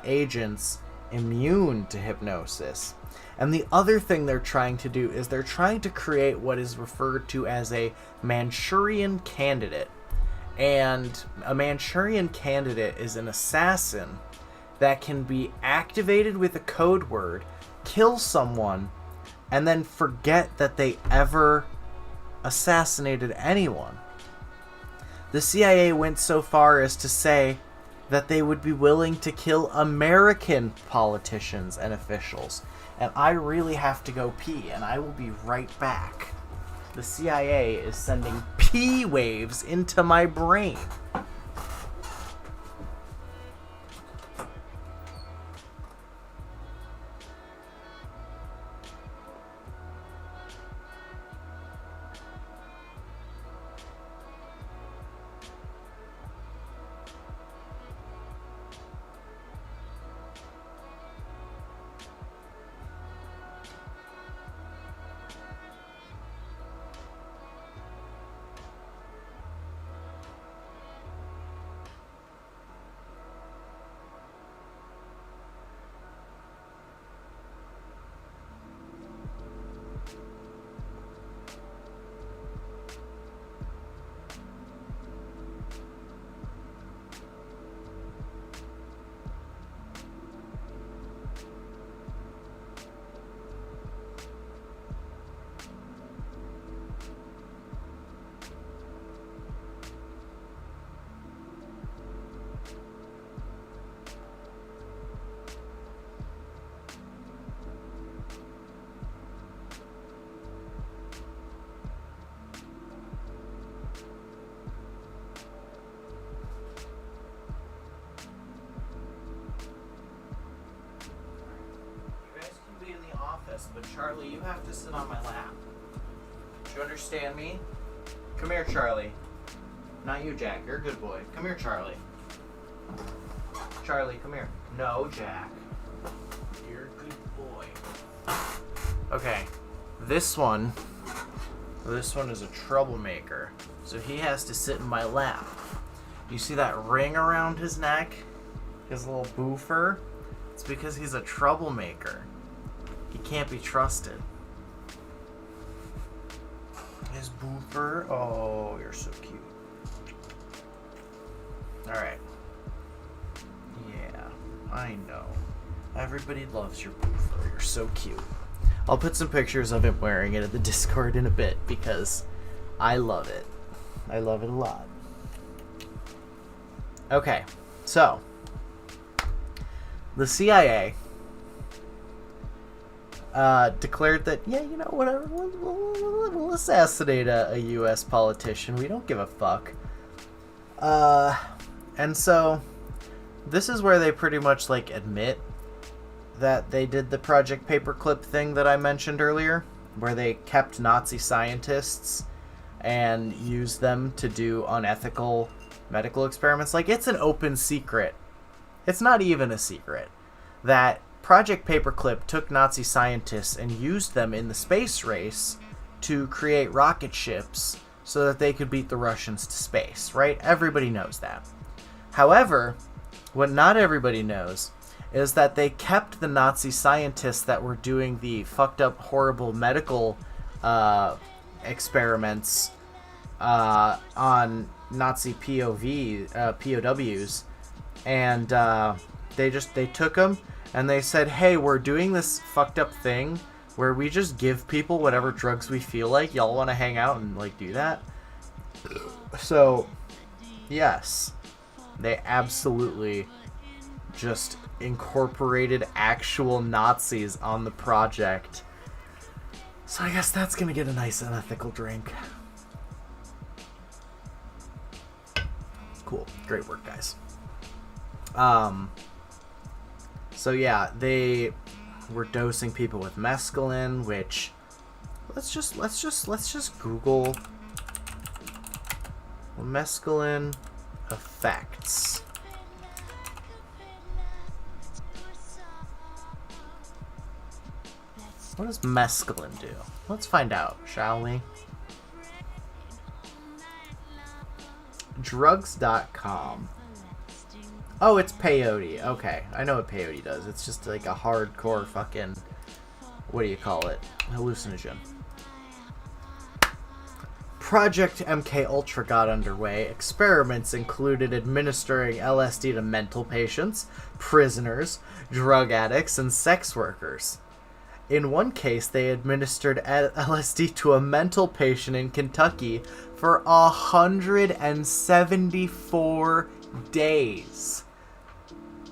agents immune to hypnosis. And the other thing they're trying to do is they're trying to create what is referred to as a Manchurian candidate. And a Manchurian candidate is an assassin that can be activated with a code word, kill someone, and then forget that they ever assassinated anyone. The CIA went so far as to say that they would be willing to kill American politicians and officials. And I really have to go pee, and I will be right back. The CIA is sending pee waves into my brain. But Charlie, you have to sit on my lap. Do you understand me? Come here, Charlie. Not you, Jack. You're a good boy. Come here, Charlie. Charlie, come here. No, Jack. You're a good boy. Okay. This one is a troublemaker. So he has to sit in my lap. You see that ring around his neck? His little boofer? It's because he's a troublemaker. He can't be trusted. His boofer. Oh, you're so cute. Alright. Yeah, I know. Everybody loves your boofer. You're so cute. I'll put some pictures of him wearing it at the Discord in a bit because I love it. I love it a lot. Okay, so the CIA declared that, yeah, you know, whatever, we'll assassinate a U.S. politician. We don't give a fuck. And so this is where they pretty much, like, admit that they did the Project Paperclip thing that I mentioned earlier, where they kept Nazi scientists and used them to do unethical medical experiments. Like, it's an open secret. It's not even a secret that Project Paperclip took Nazi scientists and used them in the space race to create rocket ships so that they could beat the Russians to space, right? Everybody knows that. However, what not everybody knows is that they kept the Nazi scientists that were doing the fucked up, horrible medical experiments on Nazi POWs, and they took them and they said, hey, we're doing this fucked up thing where we just give people whatever drugs we feel like. Y'all want to hang out and, like, do that? So, yes, they absolutely just incorporated actual Nazis on the project. So I guess that's gonna get a nice unethical drink. Cool. Great work, guys. So yeah, they were dosing people with mescaline, which let's just Google mescaline effects. What does mescaline do? Let's find out, shall we? Drugs.com. Oh, it's peyote. Okay, I know what peyote does. It's just like a hardcore fucking, what do you call it? Hallucinogen. Project MK Ultra got underway. Experiments included administering LSD to mental patients, prisoners, drug addicts, and sex workers. In one case, they administered LSD to a mental patient in Kentucky for 174 days.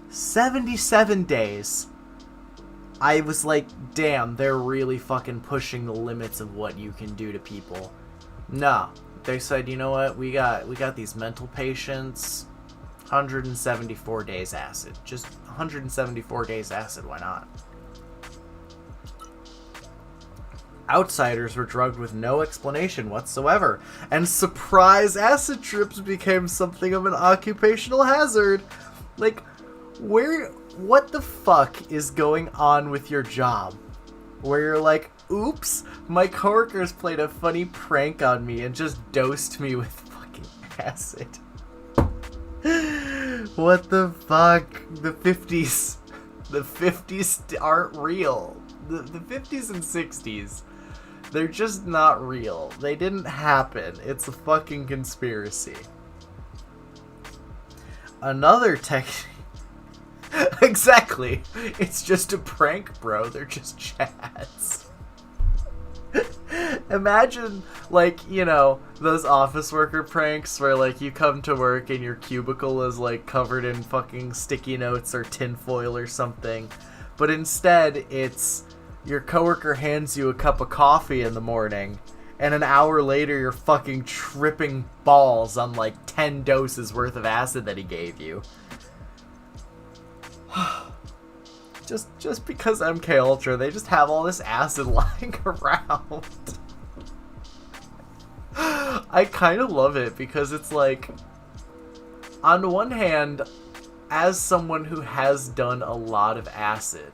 77 days. I was like, damn, they're really fucking pushing the limits of what you can do to people. No. They said, you know what, we got these mental patients, 174 days acid. Just 174 days acid, why not? Outsiders were drugged with no explanation whatsoever, and surprise acid trips became something of an occupational hazard. Like, what the fuck is going on with your job? Where you're like, oops, my coworkers played a funny prank on me and just dosed me with fucking acid. What the fuck? The 50s. The 50s aren't real. The 50s and 60s. They're just not real. They didn't happen. It's a fucking conspiracy. Another technique. Exactly. It's just a prank, bro. They're just chads. Imagine, like, you know, those office worker pranks where, like, you come to work and your cubicle is, like, covered in fucking sticky notes or tinfoil or something. But instead, it's your coworker hands you a cup of coffee in the morning, and an hour later you're fucking tripping balls on, like, 10 doses worth of acid that he gave you. Just because MK Ultra, they just have all this acid lying around. I kind of love it because it's like, on one hand, as someone who has done a lot of acid,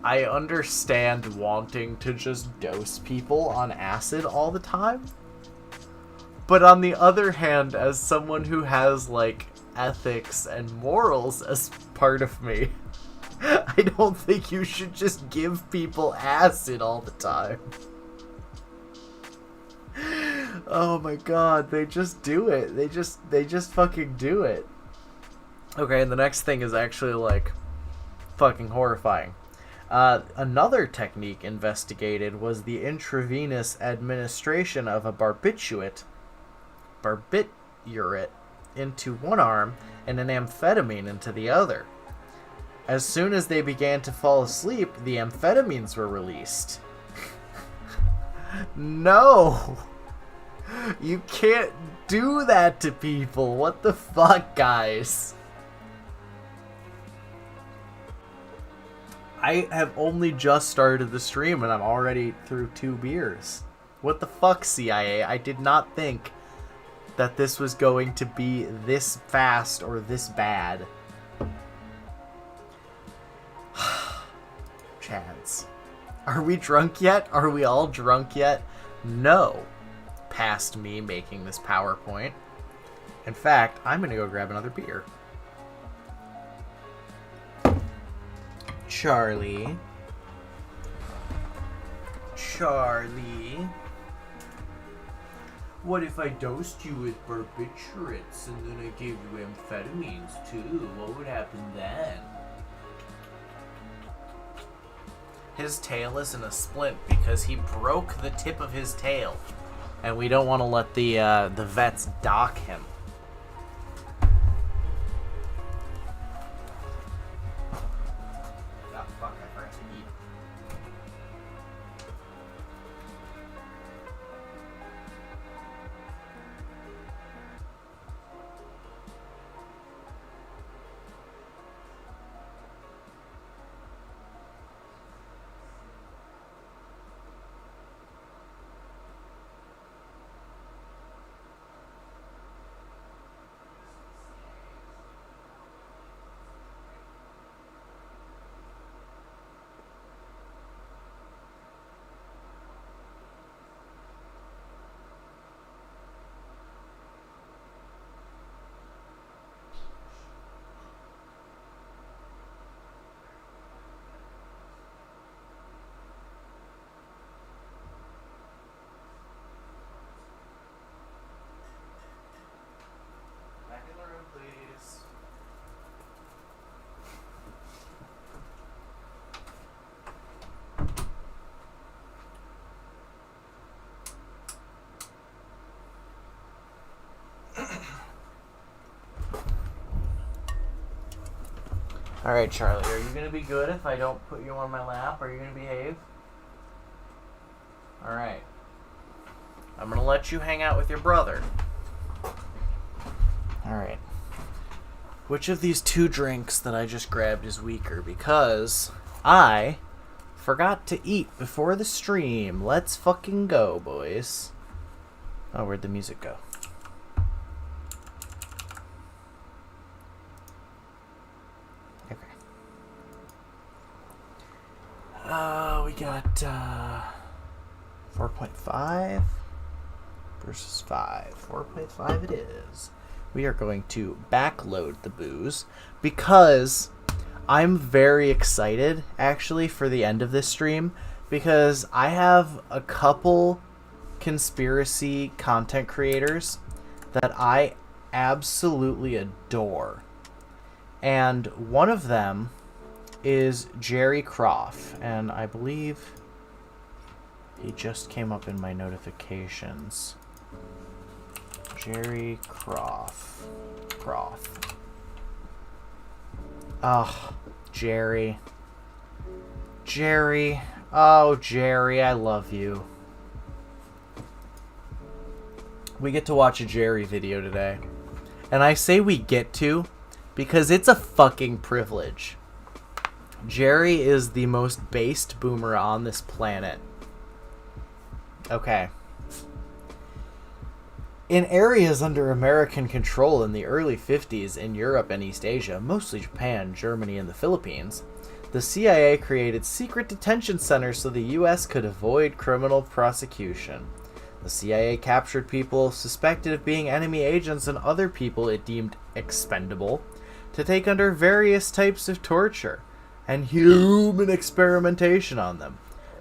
I understand wanting to just dose people on acid all the time. But on the other hand, as someone who has, like, ethics and morals as part of me, I don't think you should just give people acid all the time. Oh my god, they just do it. They just fucking do it. Okay, and the next thing is actually, like, fucking horrifying. Another technique investigated was the intravenous administration of a barbiturate into one arm and an amphetamine into the other. As soon as they began to fall asleep, the amphetamines were released. No! You can't do that to people! What the fuck, guys? I have only just started the stream and I'm already through 2 beers. What the fuck, CIA? I did not think that this was going to be this fast or this bad. Chads. Are we drunk yet? Are we all drunk yet? No. Past me making this PowerPoint. In fact, I'm gonna go grab another beer. Charlie. What if I dosed you with barbiturates and then I gave you amphetamines too? What would happen then? His tail is in a splint because he broke the tip of his tail. And we don't want to let the vets dock him. Oh, fuck, I forgot to eat. Please. Alright, Charlie, are you going to be good if I don't put you on my lap? Are you going to behave? Alright. I'm going to let you hang out with your brother. Alright. Which of these two drinks that I just grabbed is weaker? Because I forgot to eat before the stream. Let's fucking go, boys. Oh, where'd the music go? Okay. We got 4.5 versus 5. 4.5 it is. We are going to backload the booze because I'm very excited, actually, for the end of this stream, because I have a couple conspiracy content creators that I absolutely adore. And one of them is Jerry Croft, and I believe he just came up in my notifications. Jerry Croft. Oh, Jerry. Jerry. Oh, Jerry, I love you. We get to watch a Jerry video today. And I say we get to because it's a fucking privilege. Jerry is the most based boomer on this planet. Okay. In areas under American control in the early 50s in Europe and East Asia, mostly Japan, Germany, and the Philippines, the CIA created secret detention centers so the U.S. could avoid criminal prosecution. The CIA captured people suspected of being enemy agents and other people it deemed expendable to take under various types of torture and human experimentation on them.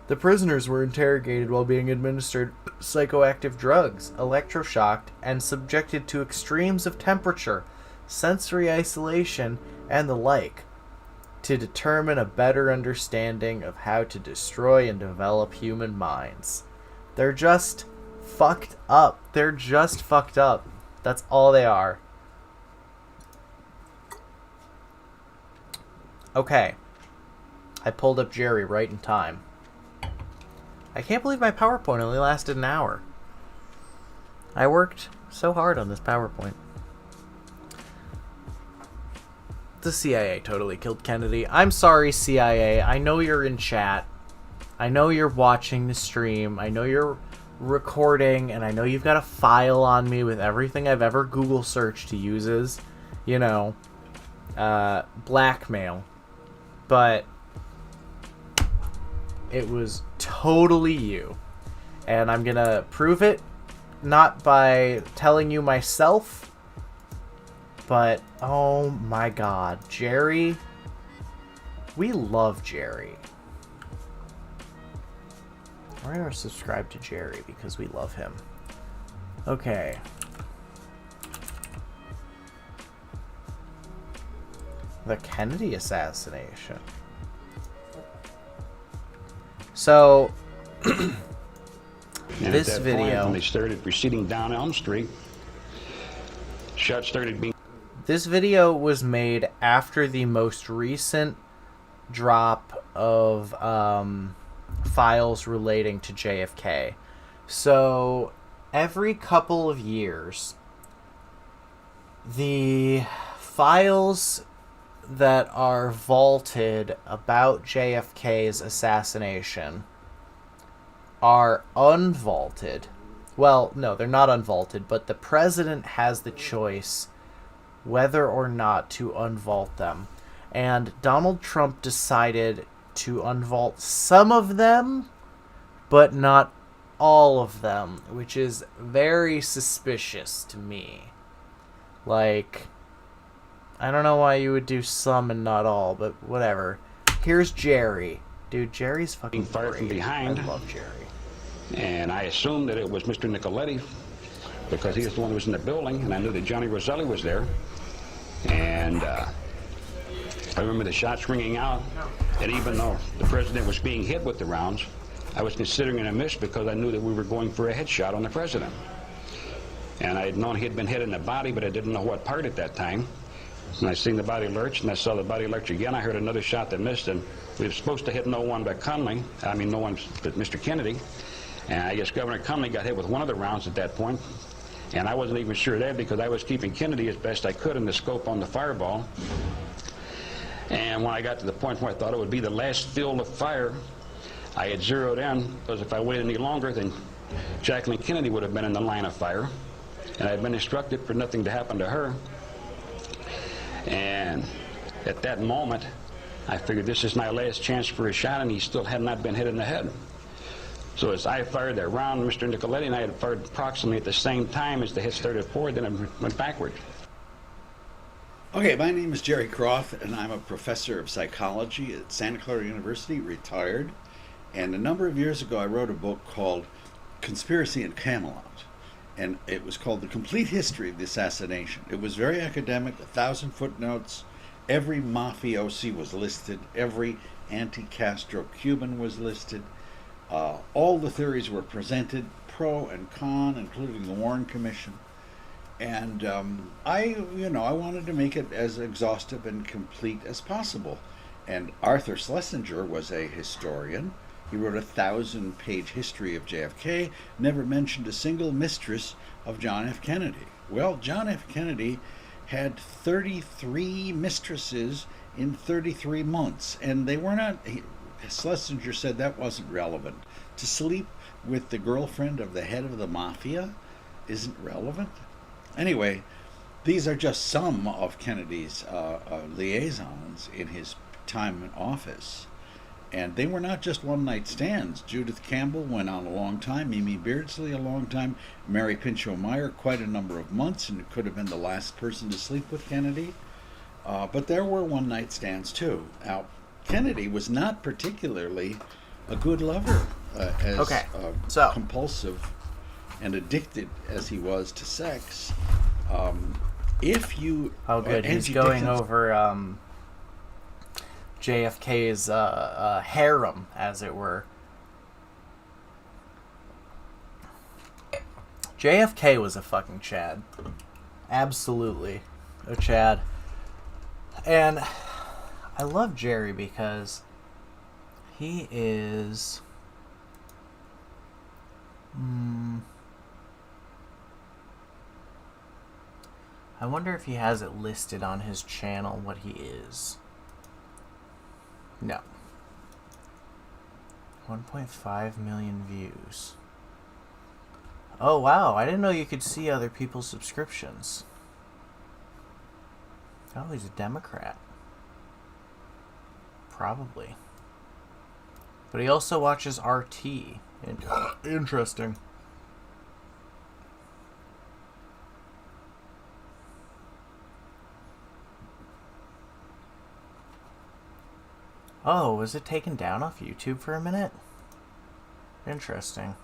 The prisoners were interrogated while being administered psychoactive drugs, electroshocked, and subjected to extremes of temperature, sensory isolation, and the like, to determine a better understanding of how to destroy and develop human minds. They're just fucked up. They're just fucked up. That's all they are. Okay. I pulled up Jerry right in time. I can't believe my PowerPoint only lasted an hour. I worked so hard on this PowerPoint. The CIA totally killed Kennedy. I'm sorry, CIA. I know you're in chat. I know you're watching the stream. I know you're recording, and I know you've got a file on me with everything I've ever Google searched to use as, you know, blackmail. But it was totally you. And I'm gonna prove it, not by telling you myself, but oh my god, Jerry. We love Jerry. We're gonna subscribe to Jerry because we love him. Okay. The Kennedy assassination. So, Yeah, this at that video... point, when they started proceeding down Elm Street, shots started being... This video was made after the most recent drop of files relating to JFK. So every couple of years, the files that are vaulted about JFK's assassination are unvaulted. Well, no, they're not unvaulted, but the president has the choice whether or not to unvault them. And Donald Trump decided to unvault some of them, but not all of them, which is very suspicious to me. Like, I don't know why you would do some and not all, but whatever. Here's Jerry. Dude, Jerry's fucking fired great. from behind. I love Jerry. And I assumed that it was Mr. Nicoletti because he was the one who was in the building, and I knew that Johnny Roselli was there. And I remember the shots ringing out, and even though the president was being hit with the rounds, I was considering it a miss because I knew that we were going for a headshot on the president. And I had known he had been hit in the body, but I didn't know what part at that time. And I seen the body lurch, and I saw the body lurch again. I heard another shot that missed, and we were supposed to hit no one but no one but Mr. Kennedy. And I guess Governor Connolly got hit with one of the rounds at that point. And I wasn't even sure of that because I was keeping Kennedy as best I could in the scope on the fireball. And when I got to the point where I thought it would be the last field of fire, I had zeroed in because if I waited any longer, then Jacqueline Kennedy would have been in the line of fire. And I had been instructed for nothing to happen to her. And at that moment, I figured this is my last chance for a shot, and he still had not been hit in the head. So as I fired that round, Mr. Nicoletti and I had fired approximately at the same time as the hit started forward, then it went backward. Okay, my name is Jerry Croft, and I'm a professor of psychology at Santa Clara University, retired. And a number of years ago, I wrote a book called Conspiracy at Camelot. And it was called The Complete History of the Assassination. It was very academic, 1,000 footnotes. Every mafiosi was listed. Every anti-Castro Cuban was listed. All the theories were presented, pro and con, including the Warren Commission. And I wanted to make it as exhaustive and complete as possible. And Arthur Schlesinger was a historian. He wrote a 1,000-page history of JFK, never mentioned a single mistress of John F. Kennedy. Well, John F. Kennedy had 33 mistresses in 33 months, and they were not... Schlesinger said that wasn't relevant. To sleep with the girlfriend of the head of the mafia isn't relevant. Anyway, these are just some of Kennedy's liaisons in his time in office. And they were not just one-night stands. Judith Campbell went on a long time, Mimi Beardsley a long time, Mary Pinchot Meyer quite a number of months, and it could have been the last person to sleep with Kennedy. But there were one-night stands too. Now, Kennedy was not particularly a good lover, as compulsive and addicted as he was to sex. If you... Oh, good. He's going over JFK's harem, as it were. JFK was a fucking Chad. Absolutely a Chad. And I love Jerry because he is... I wonder if he has it listed on his channel what he is. No. 1.5 million views. Oh, wow. I didn't know you could see other people's subscriptions. Oh, he's a Democrat. Probably. But he also watches RT. Interesting. Oh, was it taken down off YouTube for a minute? Interesting.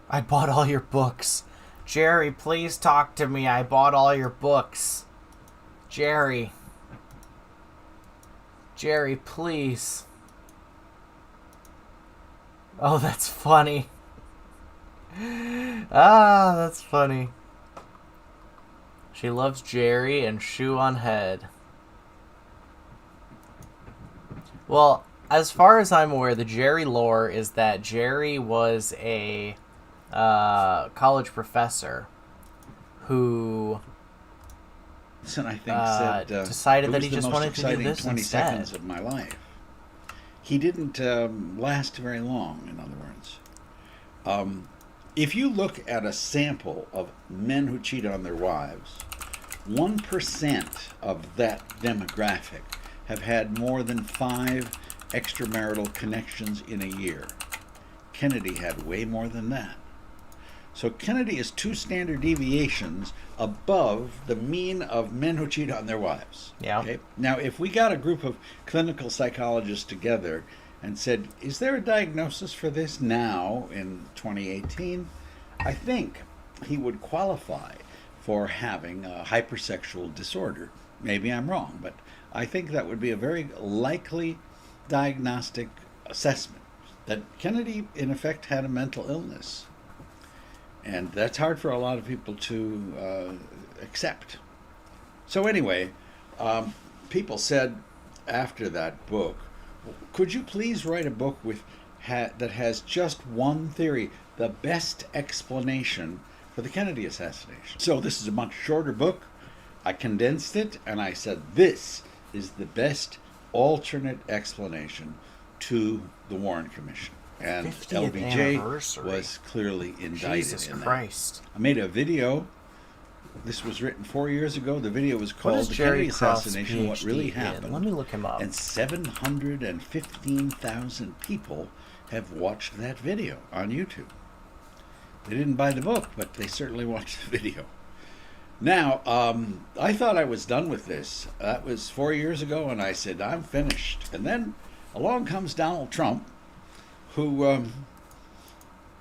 I bought all your books. Jerry, please talk to me. I bought all your books. Jerry. Jerry, please. Oh, that's funny. Ah, that's funny. She loves Jerry and shoe on head. Well, as far as I'm aware, the Jerry lore is that Jerry was a college professor who And I think said decided it that was he the just most wanted to do exciting this 20 instead. seconds of my life. He didn't last very long, in other words. If you look at a sample of men who cheat on their wives, 1% of that demographic have had more than 5 extramarital connections in a year. Kennedy had way more than that. So Kennedy is 2 standard deviations above the mean of men who cheat on their wives. Yeah. Okay? Now, if we got a group of clinical psychologists together and said, is there a diagnosis for this now in 2018? I think he would qualify for having a hypersexual disorder. Maybe I'm wrong, but I think that would be a very likely diagnostic assessment, that Kennedy, in effect, had a mental illness. And that's hard for a lot of people to accept. So anyway, people said after that book, could you please write a book with that has just one theory, the best explanation for the Kennedy assassination? So this is a much shorter book. I condensed it, and I said this is the best alternate explanation to the Warren Commission. And 50th LBJ anniversary. was clearly indicted Jesus in Christ. that. I made a video. This was written 4 years ago. The video was What called is The Jerry Kennedy Croft's Assassination, What Really PhD in? Happened. Let me look him up. And 715,000 people have watched that video on YouTube. They didn't buy the book, but they certainly watched the video. Now, I thought I was done with this. That was 4 years ago, and I said, I'm finished. And then along comes Donald Trump, who,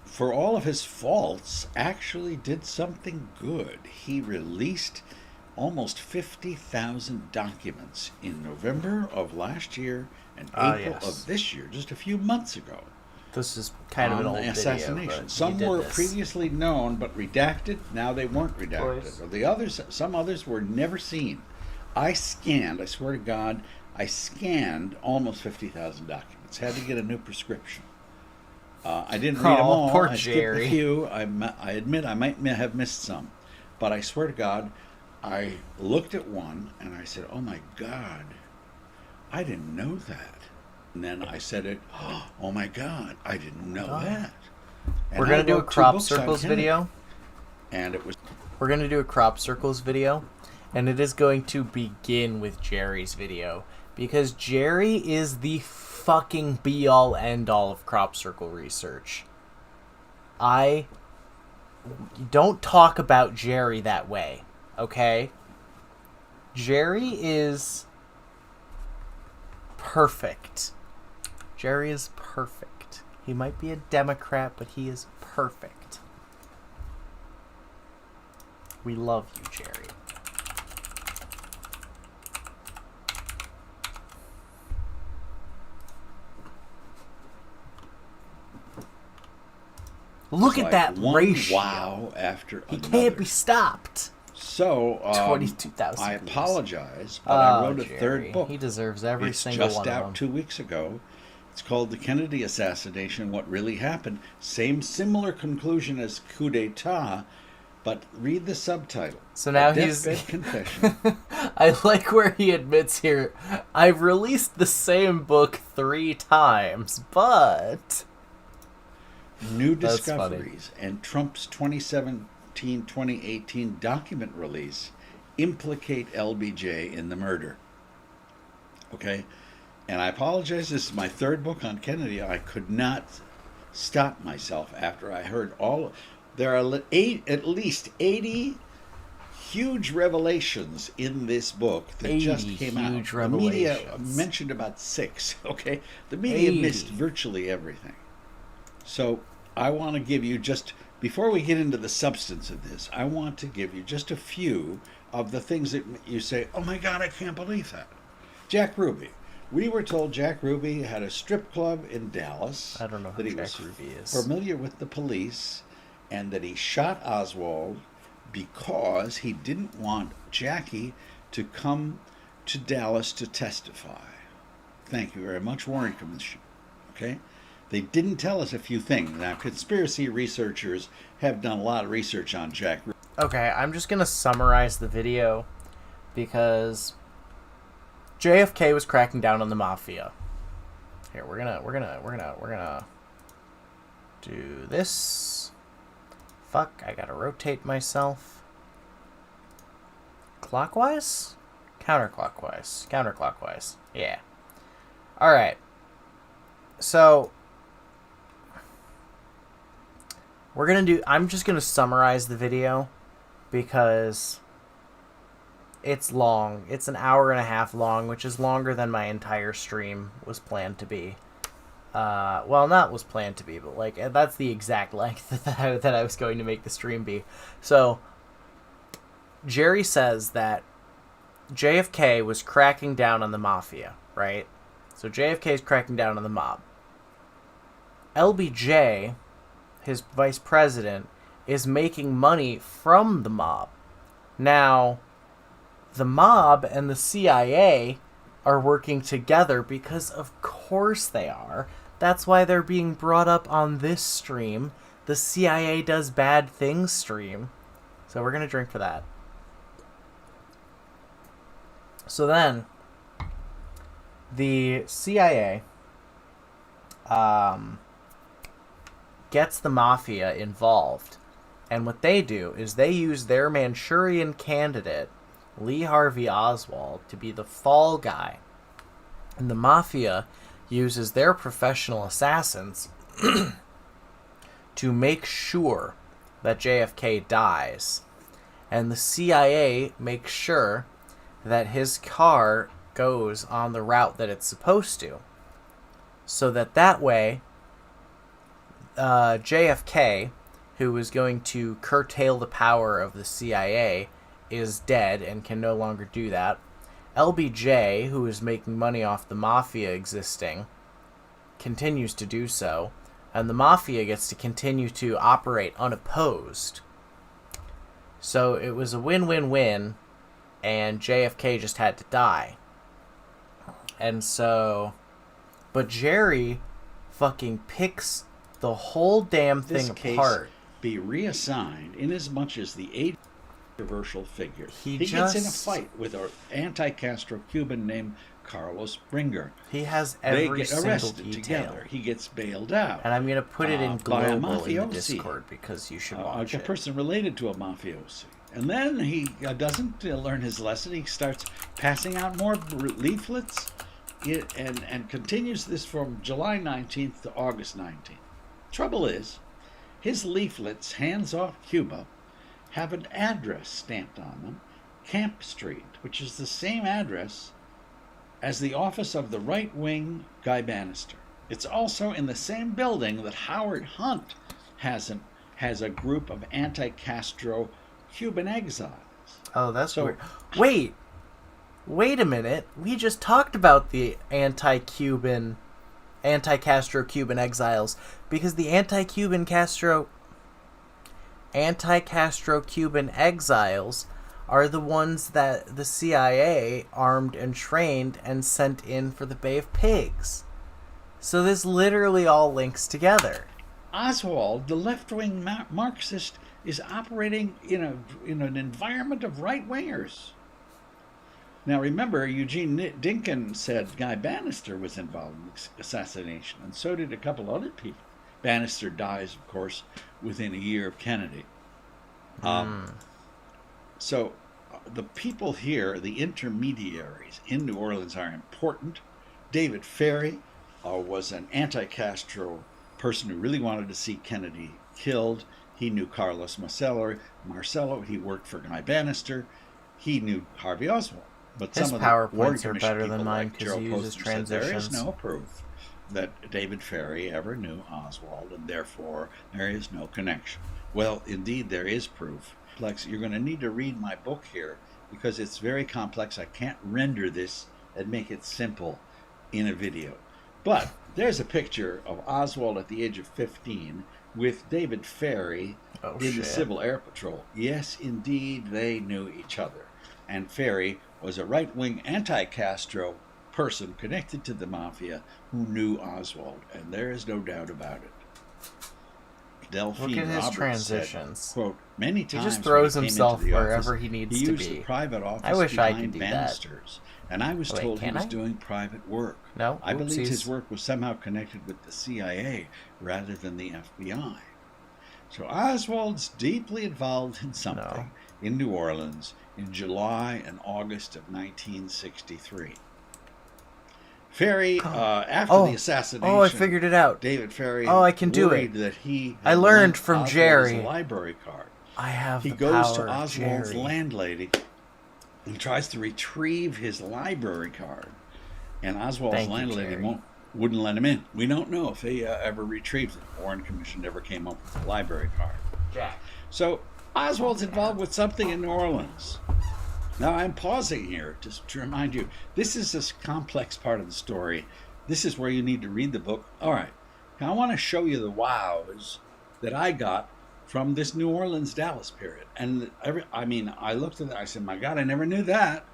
for all of his faults, actually did something good. He released almost 50,000 documents in November of last year and April of this year, just a few months ago. This is kind of an old assassination. video, but Some he did were this. previously known but redacted. Now they weren't redacted. Boys. Or the others, some others were never seen. I scanned. I swear to God, I scanned almost 50,000 documents. Had to get a new prescription. I didn't read them all. Poor I Jerry. skipped a few. I admit I might have missed some, but I swear to God, I looked at one and I said, "Oh my God, I didn't know that." And then I said it, "Oh my God, I didn't know that." And We're going to do a wrote 2 crop books on circles Kennedy. video. And it was We're going to do a crop circles video. And it is going to begin with Jerry's video. Because Jerry is the fucking be-all, end-all of crop circle research. Don't talk about Jerry that way, okay? Jerry is perfect. Jerry is perfect. He might be a Democrat, but he is perfect. We love you, Jerry. Look at like that one ratio. wow after He another. can't be stopped. So 22,000 I views. apologize, but I wrote a Jerry. third book. He deserves every It's single just one of out them. 2 weeks ago. It's called The Kennedy Assassination, What Really Happened. Similar conclusion as Coup d'etat, but read the subtitle. So now A he's... Deathbed Confession. I like where he admits here, I've released the same book 3 times, but... New That's discoveries and Trump's 2017-2018 document release implicate LBJ in the murder. Okay? And I apologize, this is my third book on Kennedy. I could not stop myself after I heard all... There are at least 80 huge revelations in this book that just came out. huge The media revelations. mentioned about 6, okay? The media 80. missed virtually everything. So I want to give you just, before we get into the substance of this, I want to give you just a few of the things that you say, oh my God, I can't believe that. Jack Ruby. We were told Jack Ruby had a strip club in Dallas. I don't know who that he Jack was Ruby is. familiar with the police, and that he shot Oswald because he didn't want Jackie to come to Dallas to testify. Thank you very much, Warren Commission. Okay? They didn't tell us a few things. Now, conspiracy researchers have done a lot of research on Jack. Okay, I'm just gonna summarize the video because JFK was cracking down on the mafia. Here, we're gonna do this. Fuck, I gotta rotate myself. Clockwise? Counterclockwise. Counterclockwise. Yeah. Alright. So, I'm just gonna summarize the video because it's long. It's an hour and a half long, which is longer than my entire stream was planned to be. Well, not was planned to be, but like that's the exact length that I was going to make the stream be. So, Jerry says that JFK was cracking down on the mafia, right? So JFK is cracking down on the mob. LBJ, his vice president, is making money from the mob. Now, the mob and the CIA are working together because of course they are. That's why they're being brought up on this stream, the CIA does bad things stream. So we're going to drink for that. So then, the CIA gets the mafia involved. And what they do is they use their Manchurian candidate, Lee Harvey Oswald, to be the fall guy. And the mafia uses their professional assassins to make sure that JFK dies. And the CIA makes sure that his car goes on the route that it's supposed to. So that way, JFK, who is going to curtail the power of the CIA, is dead and can no longer do that. LBJ, who is making money off the mafia existing, continues to do so. And the mafia gets to continue to operate unopposed. So it was a win-win-win, and JFK just had to die. And so, but Jerry fucking picks the whole damn thing apart. Be reassigned in as much as the eight controversial figure. He just gets in a fight with an anti-Castro Cuban named Carlos Bringer. He has every they get single arrested detail. Together. He gets bailed out. And I'm going to put it in by a global in the mafiosi. Discord because you should watch a it. person related to a mafiosi. And then he doesn't learn his lesson. He starts passing out more leaflets and continues this from July 19th to August 19th. Trouble is, his leaflets, hands off Cuba, have an address stamped on them, Camp Street, which is the same address as the office of the right-wing Guy Bannister. It's also in the same building that Howard Hunt has a group of anti-Castro Cuban exiles. Oh, that's weird. Wait a minute. We just talked about the anti-Castro Cuban exiles because the anti-Castro Cuban exiles are the ones that the CIA armed and trained and sent in for the Bay of Pigs. So this literally all links together. Oswald, the left-wing Marxist, is operating in an environment of right-wingers. Now remember, Eugene Dinkin said Guy Bannister was involved in the assassination, and so did a couple other people. Bannister dies, of course, within a year of Kennedy. So the people here, the intermediaries in New Orleans, are important. David Ferry was an anti-Castro person who really wanted to see Kennedy killed. He knew Carlos Marcello. He worked for Guy Bannister. He knew Harvey Oswald. But His some of the PowerPoints are better than mine because Gerald he uses Poston said there is transitions. no proof that David Ferry ever knew Oswald, and therefore there is no connection. Well, indeed, there is proof. You're going to need to read my book here because it's very complex. I can't render this and make it simple in a video. But there's a picture of Oswald at the age of 15 with David Ferry Oh, in the shit. Civil Air Patrol. Yes, indeed, they knew each other. And Ferry was a right-wing anti-Castro person connected to the mafia who knew Oswald, and there is no doubt about it. Delphine Look at his Roberts transitions. said, quote, many He times just throws when he came himself into the wherever office, he needs he to used be. the private office I wish I behind could do that. banisters, and I was Wait, told he can was I? doing private work. No? I believed his Oopsies. work was somehow connected with the CIA rather than the FBI. So Oswald's deeply involved in something in New Orleans in July and August of 1963. Ferry, after the assassination, Oh, I figured it out. David Ferry I can do worried it. that he I had learned lent from Oswald Jerry. his library card. I have He the goes power to of Oswald's Jerry. landlady and tries to retrieve his library card. And Oswald's Thank you, landlady Jerry. wouldn't let him in. We don't know if they ever retrieved it. The Warren Commission never came up with a library card. Jack. So Oswald's involved with something in New Orleans. Now I'm pausing here just to remind you, this is this complex part of the story. This is where you need to read the book. All right. Now I want to show you the wows that I got from this New Orleans Dallas period. And I looked at that, I said, my God, I never knew that.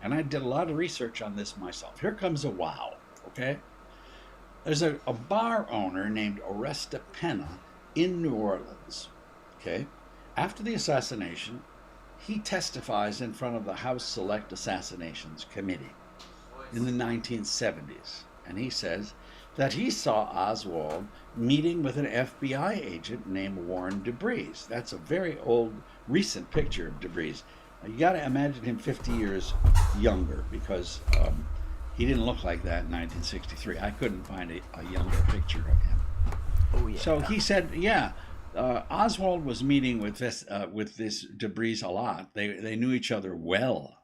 And I did a lot of research on this myself. Here comes a wow, okay? There's a bar owner named Oresta Pena in New Orleans, okay? After the assassination, he testifies in front of the House Select Assassinations Committee in the 1970s. And he says that he saw Oswald meeting with an FBI agent named Warren DeBreeze. That's a very old, recent picture of DeBreeze. You got to imagine him 50 years younger because he didn't look like that in 1963. I couldn't find a younger picture of him. Oh, yeah. So he said, Oswald was meeting with this DeBreeze a lot. They knew each other well.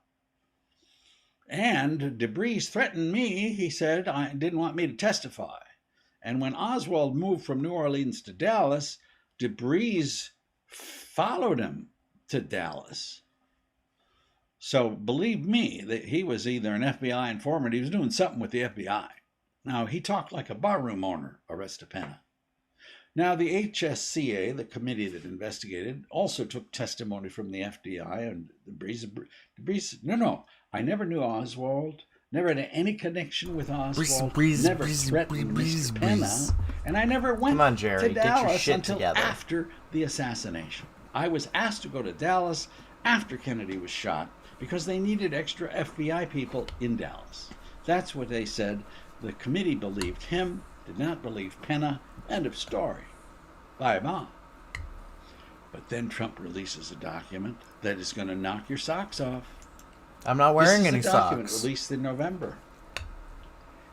And DeBreeze threatened me, he said, I didn't want me to testify. And when Oswald moved from New Orleans to Dallas, DeBreeze followed him to Dallas. So believe me, that he was either an FBI informant, he was doing something with the FBI. Now, he talked like a barroom owner, Oresta Pena. Now, the HSCA, the committee that investigated, also took testimony from the FBI and DeBreeze. No, I never knew Oswald, never had any connection with Oswald, never threatened Mr. Pena, and I never went Come on, Jerry, to get your Dallas shit until together. after the assassination. I was asked to go to Dallas after Kennedy was shot because they needed extra FBI people in Dallas. That's what they said. The committee believed him, did not believe Pena. End of story. Bye-bye. But then Trump releases a document that is going to knock your socks off. I'm not wearing any This is a document socks. released in November.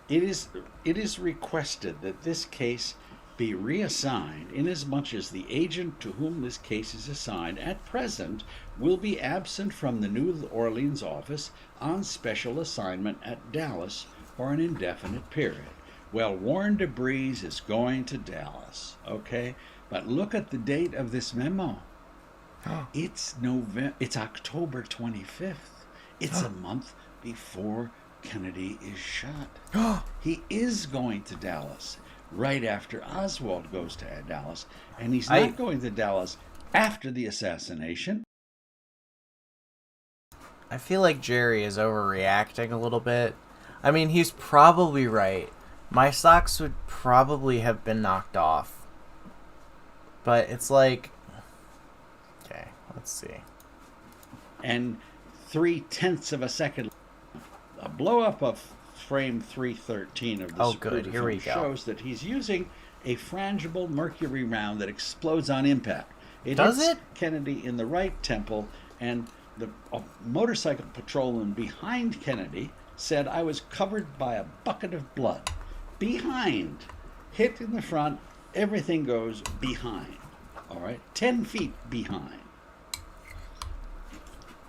It is requested that this case be reassigned inasmuch as the agent to whom this case is assigned at present will be absent from the New Orleans office on special assignment at Dallas for an indefinite period. Well, Warren DeBreeze is going to Dallas, okay? But look at the date of this memo. It's October 25th. It's a month before Kennedy is shot. He is going to Dallas right after Oswald goes to Dallas, and he's not going to Dallas after the assassination. I feel like Jerry is overreacting a little bit. I mean, he's probably right. My socks would probably have been knocked off. But it's like... Okay, let's see. And 0.3 of a second, a blow up of frame 313 of the good. Here we go. shows that he's using a frangible mercury round that explodes on impact. Does hits it? Kennedy in the right temple, and the motorcycle patrolman behind Kennedy said, I was covered by a bucket of blood. Behind, hit in the front, everything goes behind. All right, 10 feet behind.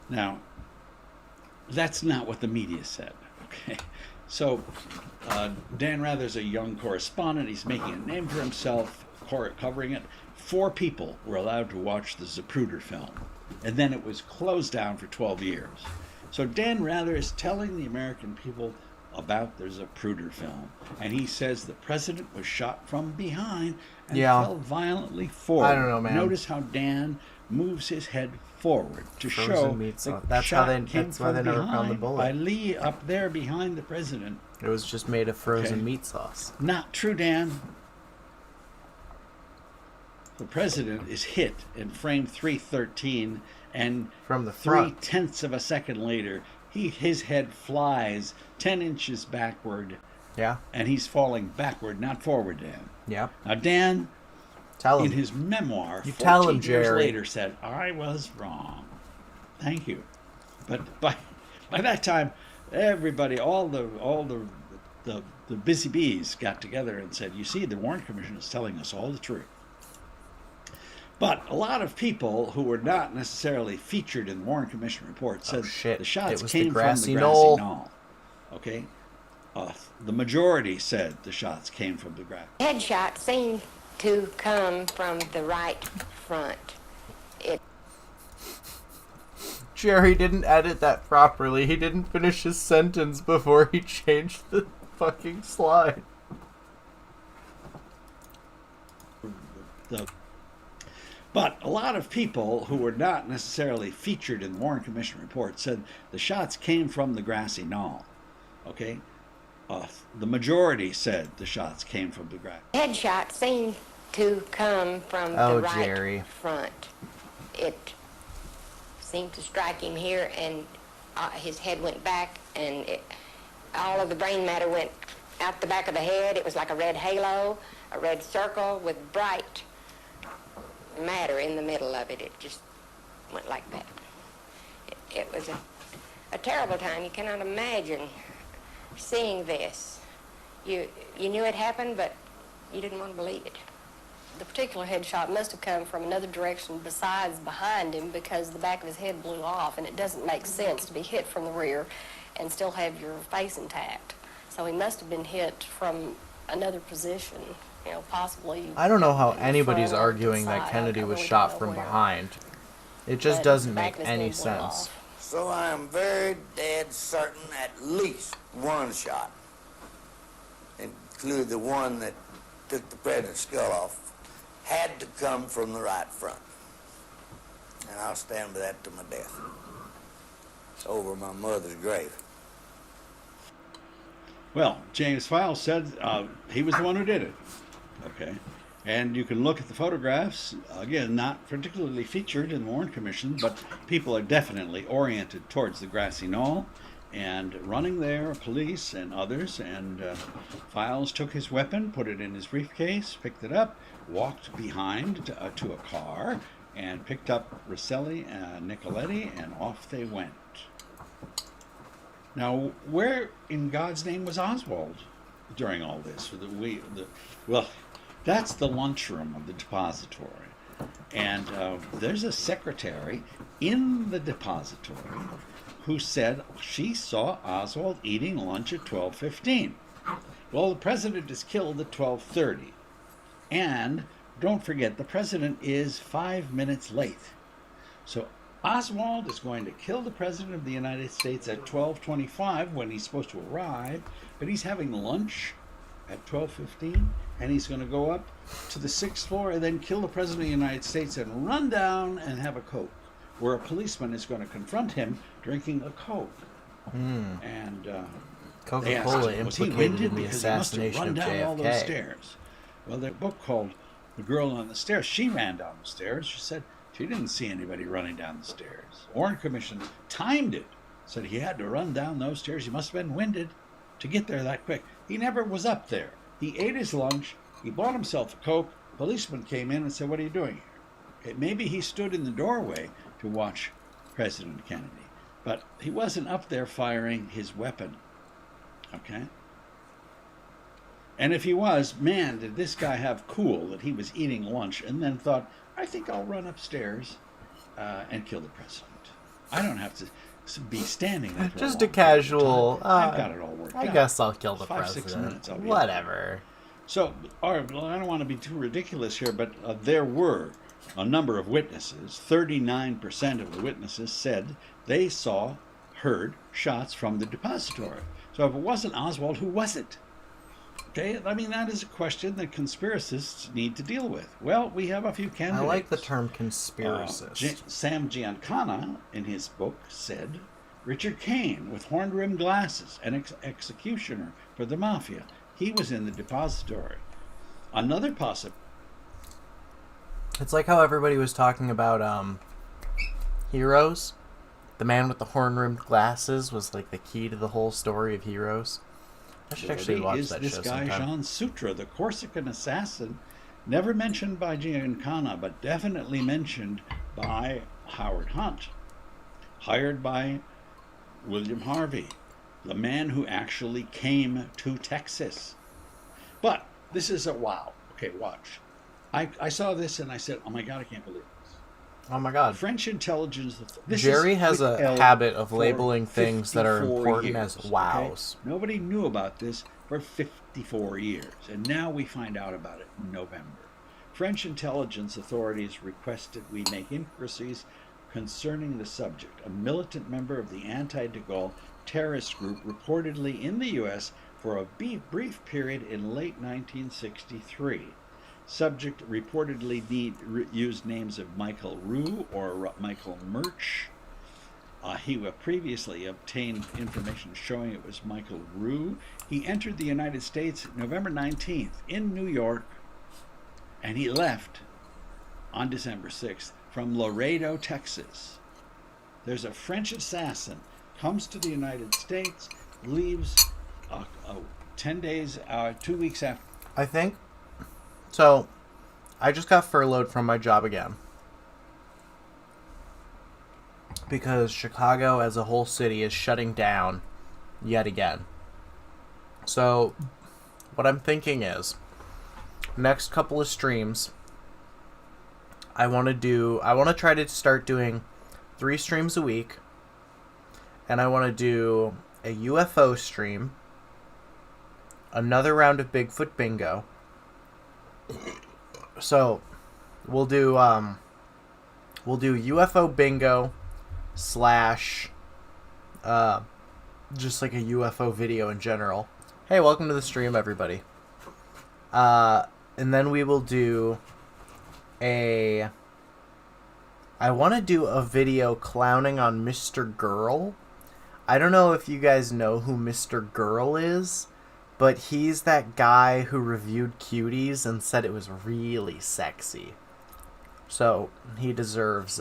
Now, that's not what the media said, okay? So, Dan Rather's a young correspondent. He's making a name for himself, covering it. 4 people were allowed to watch the Zapruder film, and then it was closed down for 12 years. So Dan Rather is telling the American people about there's a Zapruder film, and he says the president was shot from behind and Yeah. fell violently forward. I don't know, man. Notice how Dan moves his head forward to Frozen show meat the sauce. That's shot how they- came that's why they from never found the behind bullet. by Lee up there behind the president. It was just made of frozen Okay. meat sauce. Not true, Dan. The president is hit in frame 313, and From the front. 0.3 of a second later, his head flies 10 inches backward, Yeah. and he's falling backward, not forward, Dan. Yeah. Now, Dan, Tell in him. his memoir, You 14 tell him, years Jerry. later, said, I was wrong. Thank you. But by that time, everybody, all the busy bees got together and said, you see, the Warren Commission is telling us all the truth. But a lot of people who were not necessarily featured in the Warren Commission report said shit. the shots It was came the grassy from the knoll. grassy knoll. Okay? The majority said the shots came from the grass. Headshot seemed to come from the right front. Jerry didn't edit that properly. He didn't finish his sentence before he changed the fucking slide. But a lot of people who were not necessarily featured in the Warren Commission report said the shots came from the grassy knoll. Okay? The majority said the shots came from the grassy. Headshot seemed to come from Oh, the right Jerry. front. It seemed to strike him here, and his head went back, and all of the brain matter went out the back of the head. It was like a red halo, a red circle with bright matter in the middle of it. It just went like that. It was a terrible time. You cannot imagine seeing this. You knew it happened, but you didn't want to believe it. The particular headshot must have come from another direction besides behind him, because the back of his head blew off, and it doesn't make sense to be hit from the rear and still have your face intact. So he must have been hit from another position, possibly. I don't know how in the anybody's front or to the arguing that side. Kennedy I was really shot don't from know where. behind. It just But doesn't the back make of his any head blew sense. off. So I am very dead certain at least one shot, including the one that took the president's skull off, had to come from the right front. And I'll stand by that to my death. Over my mother's grave. Well, James Files said he was the one who did it. Okay. And you can look at the photographs, again, not particularly featured in the Warren Commission, but people are definitely oriented towards the grassy knoll and running there, police and others. And Files took his weapon, put it in his briefcase, picked it up, walked behind to a car, and picked up Rosselli and Nicoletti, and off they went. Now, where in God's name was Oswald during all this? Well, that's the lunchroom of the depository. And there's a secretary in the depository who said she saw Oswald eating lunch at 12:15. Well, the president is killed at 12:30. And don't forget, the president is 5 minutes late. So Oswald is going to kill the president of the United States at 12:25 when he's supposed to arrive, but he's having lunch at 12:15, and he's going to go up to the 6th floor and then kill the president of the United States and run down and have a Coke, where a policeman is going to confront him drinking a Coke. And they asked Coca-Cola him, was he implicated winded in the because he must have assassination run of down all those JFK. stairs? Well, there's a book called The Girl on the Stairs. She ran down the stairs. She said she didn't see anybody running down the stairs. Warren Commission timed it. Said he had to run down those stairs. He must have been winded to get there that quick. He never was up there. He ate his lunch. He bought himself a Coke. Policeman came in and said, "What are you doing here?" Okay, maybe he stood in the doorway to watch President Kennedy, but he wasn't up there firing his weapon. Okay? And if he was, man, did this guy have cool that he was eating lunch and then thought, I think I'll run upstairs and kill the president. I don't have to be standing there for Just a a long period of casual. time. I've got it all worked I out. guess I'll kill the 5-6 president. minutes, I'll be Whatever. So, all right, well, I don't want to be too ridiculous here, but there were a number of witnesses. 39% of the witnesses said they heard shots from the depository. So if it wasn't Oswald, who was it? Okay, I mean, that is a question that conspiracists need to deal with. Well, we have a few candidates. I like the term conspiracist. Sam Giancana, in his book, said Richard Kane with horn-rimmed glasses, an executioner for the mafia. He was in the depository. Another possible. It's like how everybody was talking about Heroes. The man with the horn-rimmed glasses was like the key to the whole story of Heroes. I should actually watch that show sometime. This guy, Jean Sutra, the Corsican assassin, never mentioned by Giancana, but definitely mentioned by Howard Hunt, hired by William Harvey, the man who actually came to Texas. But this is a wow. Okay, watch. I saw this and I said, oh my God, I can't believe this. Oh my God. French intelligence. Jerry has a habit of labeling things that are important as wows. Okay? Nobody knew about this for 54 years, and now we find out about it in November. French intelligence authorities requested we make inquiries concerning the subject. A militant member of the anti-de Gaulle terrorist group reportedly in the U.S. for a brief period in late 1963. Subject reportedly used names of Michael Roux or Michael Murch. He previously obtained information showing it was Michael Roux. He entered the United States November 19th in New York, and he left on December 6th from Laredo, Texas. There's a French assassin, comes to the United States, leaves 10 days, 2 weeks after. I think. So, I just got furloughed from my job again. Because Chicago as a whole city is shutting down yet again. So, what I'm thinking is, next couple of streams, I want to try to start doing 3 streams a week. And I want to do a UFO stream, another round of Bigfoot bingo. So, we'll do UFO bingo / just like a UFO video in general. Hey, welcome to the stream, everybody. And then we will do I want to do a video clowning on Mr. Girl. I don't know if you guys know who Mr. Girl is, but he's that guy who reviewed Cuties and said it was really sexy. So, he deserves,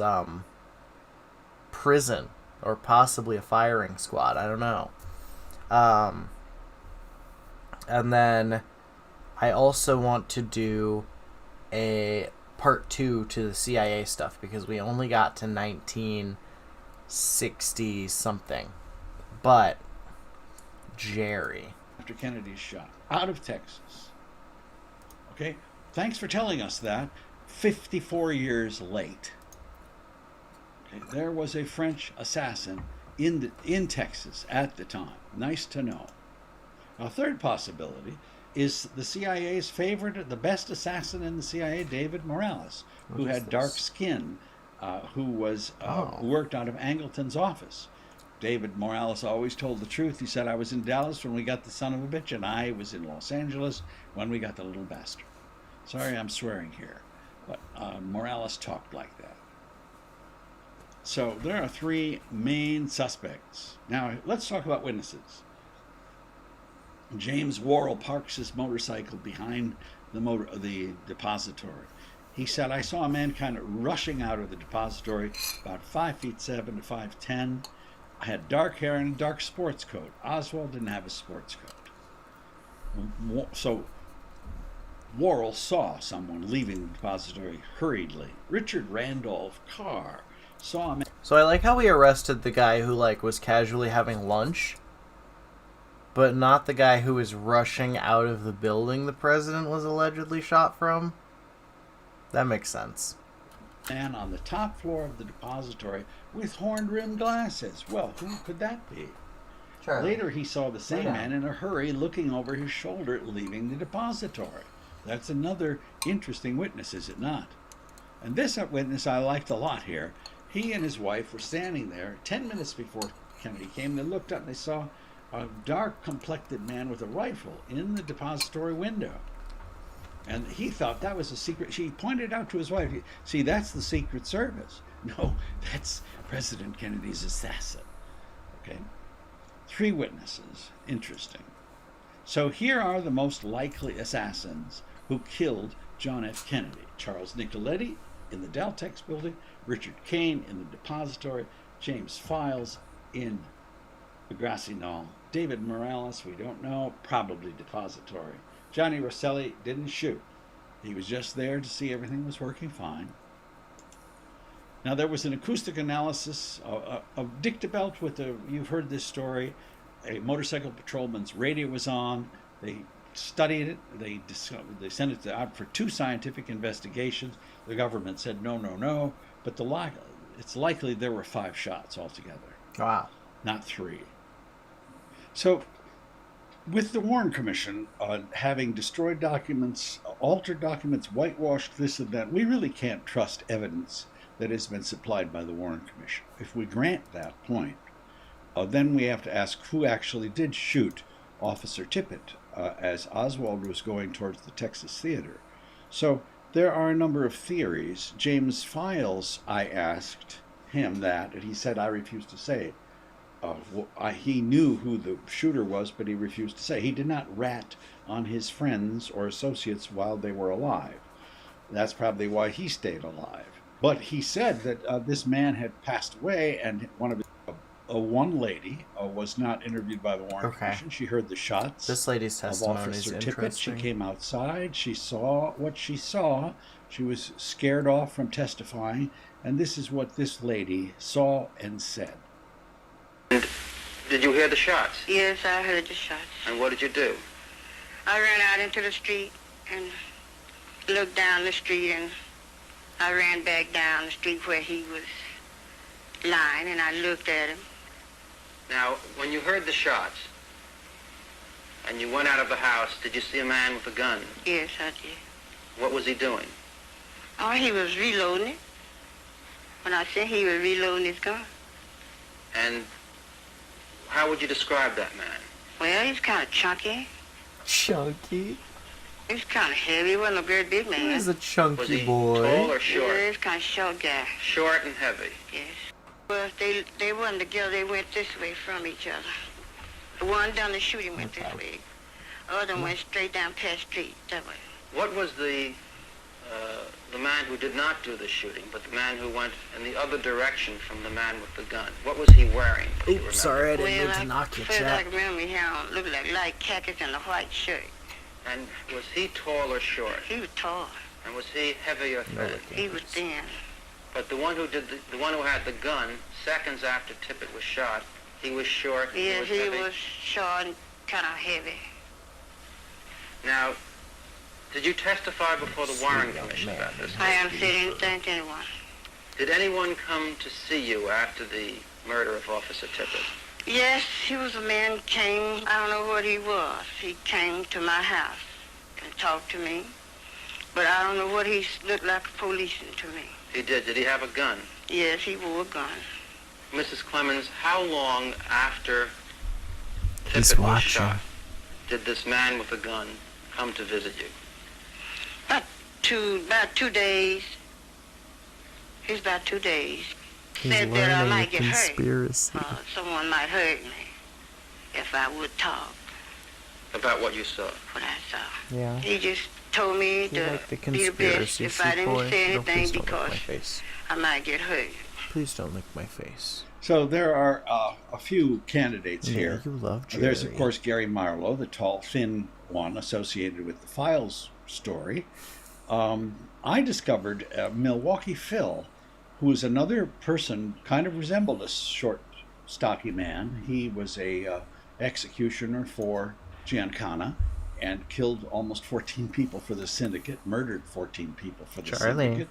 prison, or possibly a firing squad, I don't know. And then, I also want to do a part 2 to the CIA stuff, because we only got to 1960 something. But, Jerry... after Kennedy's shot, out of Texas. Okay? Thanks for telling us that. 54 years late. Okay? There was a French assassin in Texas at the time. Nice to know. A third possibility is the CIA's favorite, the best assassin in the CIA, David Morales, who had dark skin, who worked out of Angleton's office. David Morales always told the truth. He said, I was in Dallas when we got the son of a bitch, and I was in Los Angeles when we got the little bastard. Sorry, I'm swearing here, but Morales talked like that. So there are 3 main suspects. Now, let's talk about witnesses. James Worrell parks his motorcycle behind the depository. He said, I saw a man kind of rushing out of the depository, about 5'7" to 5'10". I had dark hair and a dark sports coat. Oswald didn't have a sports coat. So Worrell saw someone leaving the depository hurriedly. Richard Randolph Carr saw him. So I like how we arrested the guy who was casually having lunch, but not the guy who was rushing out of the building the president was allegedly shot from. That makes sense. Man on the top floor of the depository with horn-rimmed glasses. Well, who could that be? Charlie. Later, he saw the same man in a hurry looking over his shoulder, leaving the depository. That's another interesting witness, is it not? And this witness I liked a lot here. He and his wife were standing there 10 minutes before Kennedy came. They looked up and they saw a dark-complected man with a rifle in the depository window. And he thought that was a secret. She pointed out to his wife, see, that's the Secret Service. No, that's President Kennedy's assassin. Okay? 3 witnesses. Interesting. So here are the most likely assassins who killed John F. Kennedy. Charles Nicoletti in the Daltex building, Richard Kane in the depository, James Files in the grassy knoll, David Morales, we don't know, probably depository. Johnny Rosselli didn't shoot. He was just there to see everything was working fine. Now there was an acoustic analysis of dictabelt with you've heard this story, a motorcycle patrolman's radio was on. They studied it. They sent it out for 2 scientific investigations. The government said no, but it's likely there were 5 shots altogether. Wow. Not 3. So, with the Warren Commission having destroyed documents, altered documents, whitewashed this and that, we really can't trust evidence that has been supplied by the Warren Commission. If we grant that point, then we have to ask who actually did shoot Officer Tippett as Oswald was going towards the Texas Theater. So there are a number of theories. James Files, I asked him that, and he said, I refused to say it. He knew who the shooter was, but he refused to say. He did not rat on his friends or associates while they were alive. That's probably why he stayed alive. But he said that this man had passed away, and one lady was not interviewed by the Warren Commission. She heard the shots. This lady's testimony is Officer Tippett. interesting. She came outside. She saw what she saw. She was scared off from testifying, and this is what this lady saw and said. Did you hear the shots? Yes, I heard the shots. And what did you do? I ran out into the street and looked down the street, and I ran back down the street where he was lying, and I looked at him. Now, when you heard the shots and you went out of the house, did you see a man with a gun? Yes, I did. What was he doing? Oh, he was reloading it. When I said he was reloading his gun. And how would you describe that man? Well, he's kind of chunky. Chunky? He's kind of heavy. He wasn't a very big man. He's a chunky Was he boy. tall or Yeah, short? he's kind of short guy. Short and heavy. Yes. Well, they wasn't together. They went this way from each other. The one done the shooting went this way. The other one went straight down past street that way. What was the man who did not do the shooting, but the man who went in the other direction from the man with the gun? What was he wearing? do you remember? Oops, sorry, I didn't mean Well, to knock you, first I chap. can remember he had on looked like light khakis and a white shirt. And was he tall or short? He was tall. And was he heavy or No, thin? He was thin. But the one who did the one who had the gun, seconds after Tippett was shot, he was short. He Yes, was he heavy. was short and kind of heavy. Now, did you testify before the Warren Commission man. about this? I haven't said anything to anyone. Did anyone come to see you after the murder of Officer Tippett? Yes, he was a man came, I don't know what he was. He came to my house and talked to me. But I don't know what he looked like a policeman to me. He did. Did he have a gun? Yes, he wore a gun. Mrs. Clemens, how long after He's Tippett was watching. shot did this man with a gun come to visit you? About 2 days. It was about 2 days. He's Said that I learning a might get hurt. conspiracy. Someone might hurt me if I would talk About what you saw? what I saw. Yeah. He just told me You to like the be the best conspiracy, if I didn't boy? say No, please anything don't lick because my face. I might get hurt. Please don't lick my face. So there are a few candidates Yeah, here. you love Jerry. There's, of course, Gary Marlowe, the tall, thin one associated with the Files story. I discovered Milwaukee Phil, who is another person, kind of resembled a short, stocky man. He was a executioner for Giancana and killed almost 14 people for the syndicate, murdered 14 people for the Charlie.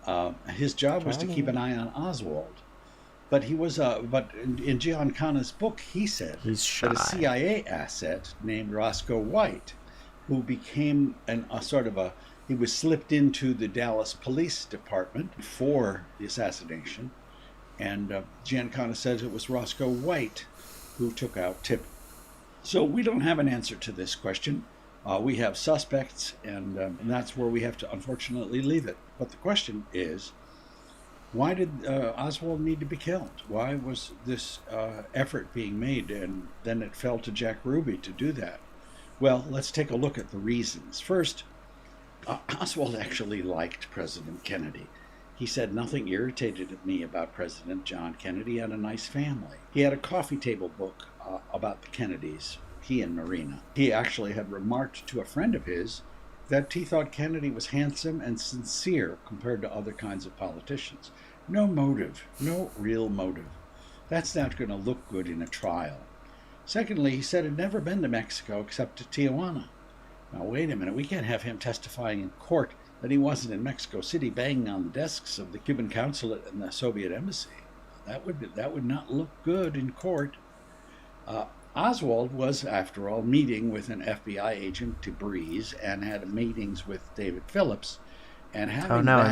syndicate. His job was to keep an eye on Oswald. But he was but in Giancana's book, he said He's that a shy. CIA asset named Roscoe White, who became he was slipped into the Dallas Police Department before the assassination, and Giancana says it was Roscoe White who took out Tippett. So we don't have an answer to this question. We have suspects, and that's where we have to unfortunately leave it. But the question is, why did Oswald need to be killed? Why was this effort being made, and then it fell to Jack Ruby to do that? Well, let's take a look at the reasons. First, Oswald actually liked President Kennedy. He said nothing irritated me about President John Kennedy. He had a nice family. He had a coffee table book about the Kennedys, he and Marina. He actually had remarked to a friend of his that he thought Kennedy was handsome and sincere compared to other kinds of politicians. No motive, no real motive. That's not going to look good in a trial. Secondly, he said he'd never been to Mexico except to Tijuana. Now, wait a minute, we can't have him testifying in court that he wasn't in Mexico City banging on the desks of the Cuban consulate and the Soviet embassy. That would not look good in court. Oswald was, after all, meeting with an FBI agent to Breeze and had meetings with David Phillips. And having Oh no, that,